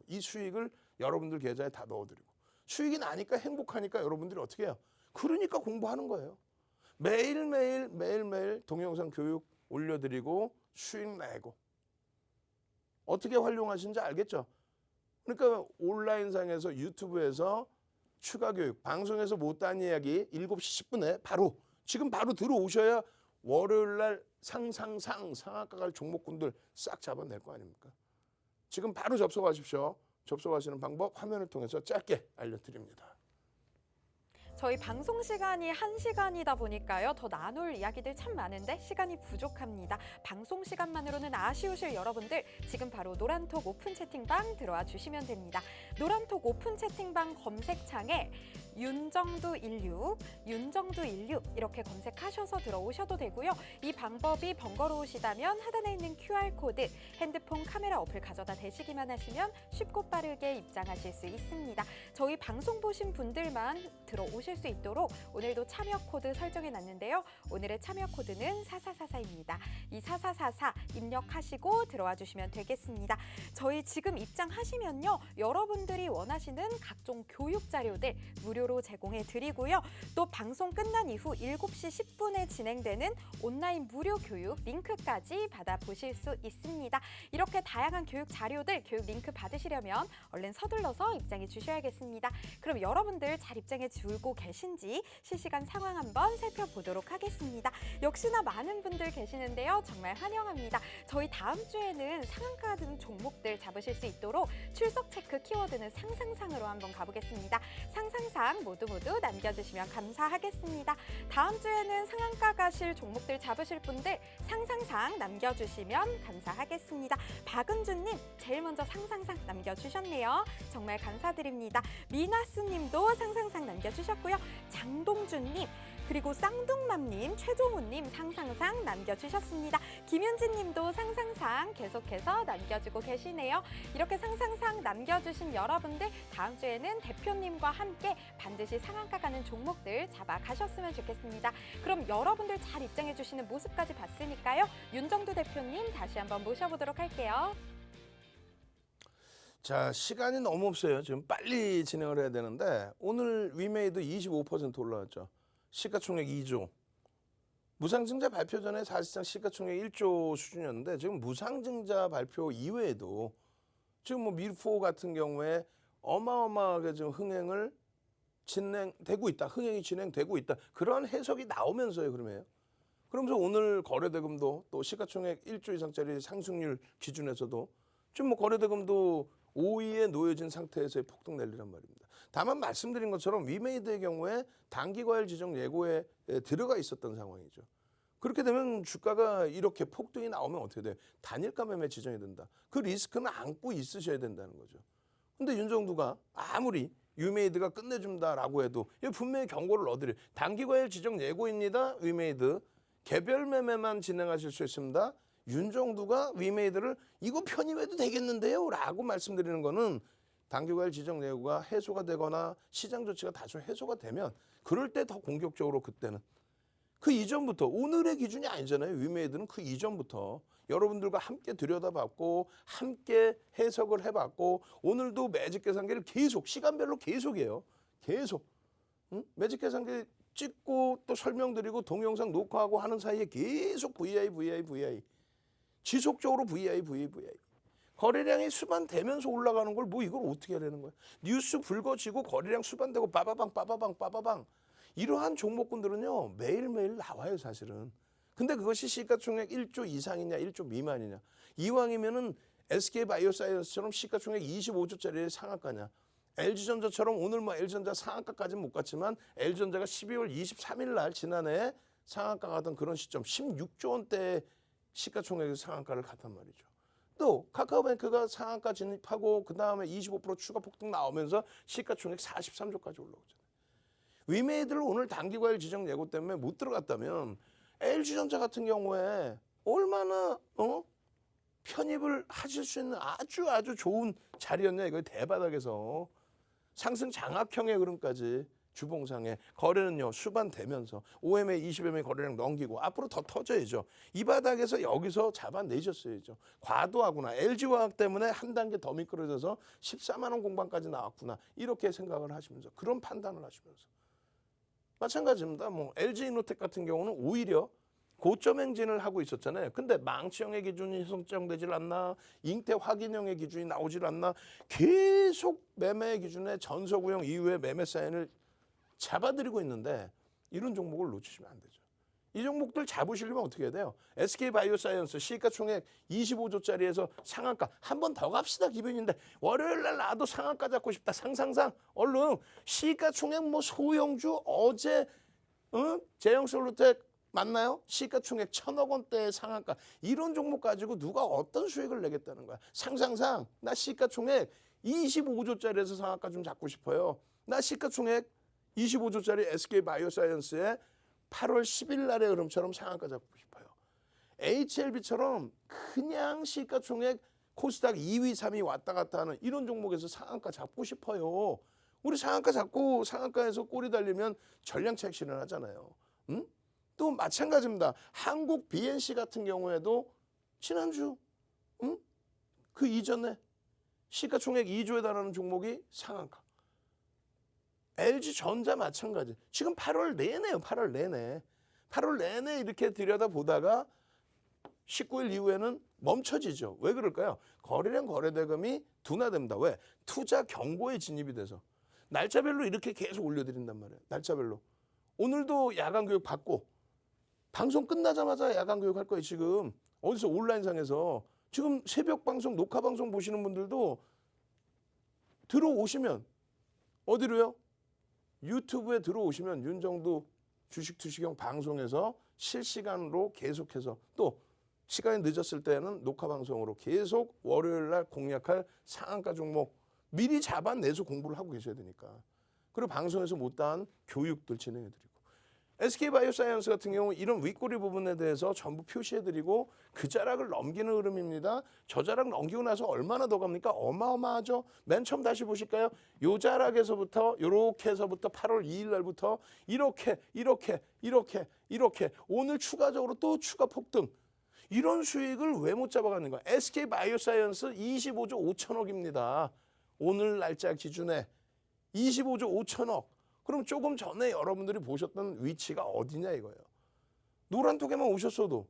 이 수익을 여러분들 계좌에 다 넣어드리고 수익이 나니까 행복하니까 여러분들이 어떻게 해요? 그러니까 공부하는 거예요. 매일매일 동영상 교육 올려드리고 수익 내고 어떻게 활용하시는지 알겠죠? 그러니까 온라인상에서 유튜브에서 추가 교육, 방송에서 못한 이야기 7시 10분에 지금 바로 들어오셔야 월요일 날 상한가 갈 종목군들 싹 잡아낼 거 아닙니까? 지금 바로 접속하십시오. 접속하시는 방법 화면을 통해서 짧게 알려드립니다.
저희 방송 시간이 1시간이다 보니까요. 더 나눌 이야기들 참 많은데 시간이 부족합니다. 방송 시간만으로는 아쉬우실 여러분들 지금 바로 노란톡 오픈 채팅방 들어와 주시면 됩니다. 노란톡 오픈 채팅방 검색창에 윤정두16 이렇게 검색하셔서 들어오셔도 되고요. 이 방법이 번거로우시다면 하단에 있는 QR코드 핸드폰 카메라 어플 가져다 대시기만 하시면 쉽고 빠르게 입장하실 수 있습니다. 저희 방송 보신 분들만 들어오실 수 있도록 오늘도 참여 코드 설정해 놨는데요. 오늘의 참여 코드는 4444입니다. 이 4444 입력하시고 들어와 주시면 되겠습니다. 저희 지금 입장하시면요. 여러분들이 원하시는 각종 교육 자료들 무료로 제공해 드리고요. 또 방송 끝난 이후 7시 10분에 진행되는 온라인 무료 교육 링크까지 받아보실 수 있습니다. 이렇게 다양한 교육 자료들, 교육 링크 받으시려면 얼른 서둘러서 입장해 주셔야겠습니다. 그럼 여러분들 잘 입장해 주고 계신지 실시간 상황 한번 살펴보도록 하겠습니다. 역시나 많은 분들 계시는데요. 정말 환영합니다. 저희 다음 주에는 상한가 등 종목들 잡으실 수 있도록 출석 체크 키워드는 상상상으로 한번 가보겠습니다. 상상상 모두 남겨주시면 감사하겠습니다. 다음 주에는 상한가 가실 종목들 잡으실 분들 상상상 남겨주시면 감사하겠습니다. 박은주님 제일 먼저 상상상 남겨주셨네요. 정말 감사드립니다. 미나스님도 상상상 남겨주셨고요. 장동준님 그리고 쌍둥맘님, 최종훈님 상상상 남겨주셨습니다. 김윤진님도 상상상 계속해서 남겨주고 계시네요. 이렇게 상상상 남겨주신 여러분들 다음 주에는 대표님과 함께 반드시 상한가 가는 종목들 잡아가셨으면 좋겠습니다. 그럼 여러분들 잘 입장해주시는 모습까지 봤으니까요. 윤정두 대표님 다시 한번 모셔보도록 할게요.
자, 시간이 너무 없어요. 지금 빨리 진행을 해야 되는데 오늘 위메이드 25% 올라왔죠. 시가총액 2조. 무상증자 발표 전에 사실상 시가총액 1조 수준이었는데 지금 무상증자 발표 이외에도 지금 뭐 밀포 같은 경우에 어마어마하게 지금 흥행이 진행되고 있다. 그런 해석이 나오면서요, 그러면. 그러면서 오늘 거래대금도 또 시가총액 1조 이상짜리 상승률 기준에서도 지금 뭐 거래대금도 5위에 놓여진 상태에서의 폭등 랠리란 말입니다. 다만 말씀드린 것처럼 위메이드의 경우에 단기과열 지정 예고에 들어가 있었던 상황이죠. 그렇게 되면 주가가 이렇게 폭등이 나오면 어떻게 돼요? 단일가 매매 지정이 된다. 그 리스크는 안고 있으셔야 된다는 거죠. 근데 윤정두가 아무리 위메이드가 끝내준다라고 해도 분명히 경고를 넣어드려요. 단기과열 지정 예고입니다. 위메이드. 개별 매매만 진행하실 수 있습니다. 윤정두가 위메이드를 이거 편입해도 되겠는데요? 라고 말씀드리는 거는 단기과열 지정 예고가 해소가 되거나 시장 조치가 다소 해소가 되면 그럴 때 더 공격적으로 그때는 그 이전부터 오늘의 기준이 아니잖아요. 위메이드는 그 이전부터 여러분들과 함께 들여다봤고 함께 해석을 해봤고 오늘도 매직 계산기를 계속 시간별로 계속해요. 계속 매직 계산기 찍고 또 설명드리고 동영상 녹화하고 하는 사이에 계속 VI 지속적으로 VI 거래량이 수반되면서 올라가는 걸 뭐 이걸 어떻게 하려는 거야. 뉴스 불거지고 거래량 수반되고 빠바방 이러한 종목군들은요 매일매일 나와요 사실은. 근데 그것이 시가총액 1조 이상이냐 1조 미만이냐. 이왕이면은 SK바이오사이언스처럼 시가총액 25조짜리의 상한가냐. LG전자처럼 오늘 뭐 LG전자 상한가까지는 못 갔지만 LG전자가 12월 23일 날 지난해 상한가 가던 그런 시점 16조 원대의 시가총액의 상한가를 갔단 말이죠. 또 카카오뱅크가 상한가 진입하고 그다음에 25% 추가 폭등 나오면서 시가총액 43조까지 올라오잖아요. 위메이드를 오늘 단기과열 지정 예고 때문에 못 들어갔다면 LG전자 같은 경우에 얼마나 편입을 하실 수 있는 아주 좋은 자리였냐 이거 대바닥에서 상승 장악형의 흐름까지 주봉상에 거래는요 수반되면서 OMA 20MA 거래량 넘기고 앞으로 더 터져야죠. 이 바닥에서 여기서 잡아내셨어야죠. 과도하구나. LG화학 때문에 한 단계 더 미끄러져서 14만 원 공방까지 나왔구나. 이렇게 생각을 하시면서 그런 판단을 하시면서 마찬가지입니다. 뭐 LG이노텍 같은 경우는 오히려 고점 행진을 하고 있었잖아요. 근데 망치형의 기준이 설정되질 않나, 잉태 확인형의 기준이 나오질 않나, 계속 매매 기준에 전서구형 이후에 매매 사인을 잡아드리고 있는데 이런 종목을 놓치시면 안 되죠. 이 종목들 잡으시려면 어떻게 해야 돼요? SK바이오사이언스 시가총액 25조짜리에서 상한가 한 번 더 갑시다 기분인데 월요일 날 나도 상한가 잡고 싶다. 상상상 얼른 시가총액 뭐 소형주 어제 제형솔루텍 맞나요? 시가총액 1,000억 원대의 상한가 이런 종목 가지고 누가 어떤 수익을 내겠다는 거야. 상상상 나 시가총액 25조짜리에서 상한가 좀 잡고 싶어요. 나 시가총액 25조짜리 SK바이오사이언스의 8월 10일 날의 흐름처럼 상한가 잡고 싶어요. HLB처럼 그냥 시가총액 코스닥 2위, 3위 왔다 갔다 하는 이런 종목에서 상한가 잡고 싶어요. 우리 상한가 잡고 상한가에서 꼬리 달리면 전량차익 실현하잖아요. 또 마찬가지입니다. 한국 BNC 같은 경우에도 지난주 그 이전에 시가총액 2조에 달하는 종목이 상한가. LG전자 마찬가지. 지금 8월 내내요. 8월 내내. 8월 내내 이렇게 들여다보다가 19일 이후에는 멈춰지죠. 왜 그럴까요? 거래량 거래대금이 둔화됩니다. 왜? 투자 경고에 진입이 돼서. 날짜별로 이렇게 계속 올려드린단 말이에요. 날짜별로. 오늘도 야간교육 받고 방송 끝나자마자 야간교육 할 거예요. 지금 어디서 온라인상에서. 지금 새벽 방송, 녹화 방송 보시는 분들도 들어오시면 어디로요? 유튜브에 들어오시면 윤정도 주식투시경 방송에서 실시간으로 계속해서 또 시간이 늦었을 때는 녹화 방송으로 계속 월요일 날 공략할 상한가 종목 미리 잡아내서 공부를 하고 계셔야 되니까. 그리고 방송에서 못다한 교육들 진행해드리고. SK바이오사이언스 같은 경우 이런 윗꼬리 부분에 대해서 전부 표시해드리고 그 자락을 넘기는 흐름입니다. 저 자락 넘기고 나서 얼마나 더 갑니까? 어마어마하죠. 맨 처음 다시 보실까요? 요 자락에서부터 이렇게 해서부터 8월 2일 날부터 이렇게 오늘 추가적으로 또 추가 폭등. 이런 수익을 왜 못 잡아가는 거야? SK바이오사이언스 25조 5천억입니다. 오늘 날짜 기준에 25조 5천억. 그럼 조금 전에 여러분들이 보셨던 위치가 어디냐 이거예요. 노란톡에만 오셨어도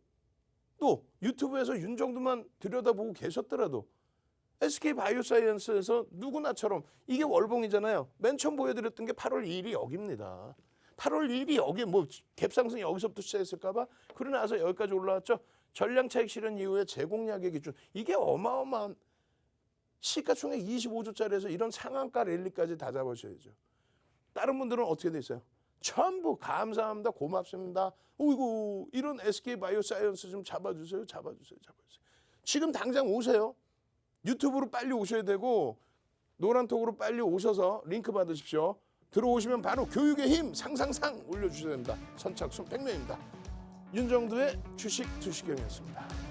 또 유튜브에서 윤정도만 들여다보고 계셨더라도 SK바이오사이언스에서 누구나처럼 이게 월봉이잖아요. 맨 처음 보여드렸던 게 8월 2일이 여기입니다. 8월 2일이 여기 뭐 갭상승이 여기서부터 시작했을까 봐 그러고 나서 여기까지 올라왔죠. 전량차익 실현 이후에 제공량의 기준. 이게 어마어마한 시가총액 25조짜리에서 이런 상한가 랠리까지 다 잡으셔야죠. 다른 분들은 어떻게 돼 있어요? 전부 감사합니다. 고맙습니다. 어이구 이런 SK바이오사이언스 좀 잡아주세요. 지금 당장 오세요. 유튜브로 빨리 오셔야 되고 노란톡으로 빨리 오셔서 링크 받으십시오. 들어오시면 바로 교육의 힘 상상상 올려주셔야 됩니다. 선착순 100명입니다. 윤정도의 주식 투시경이었습니다.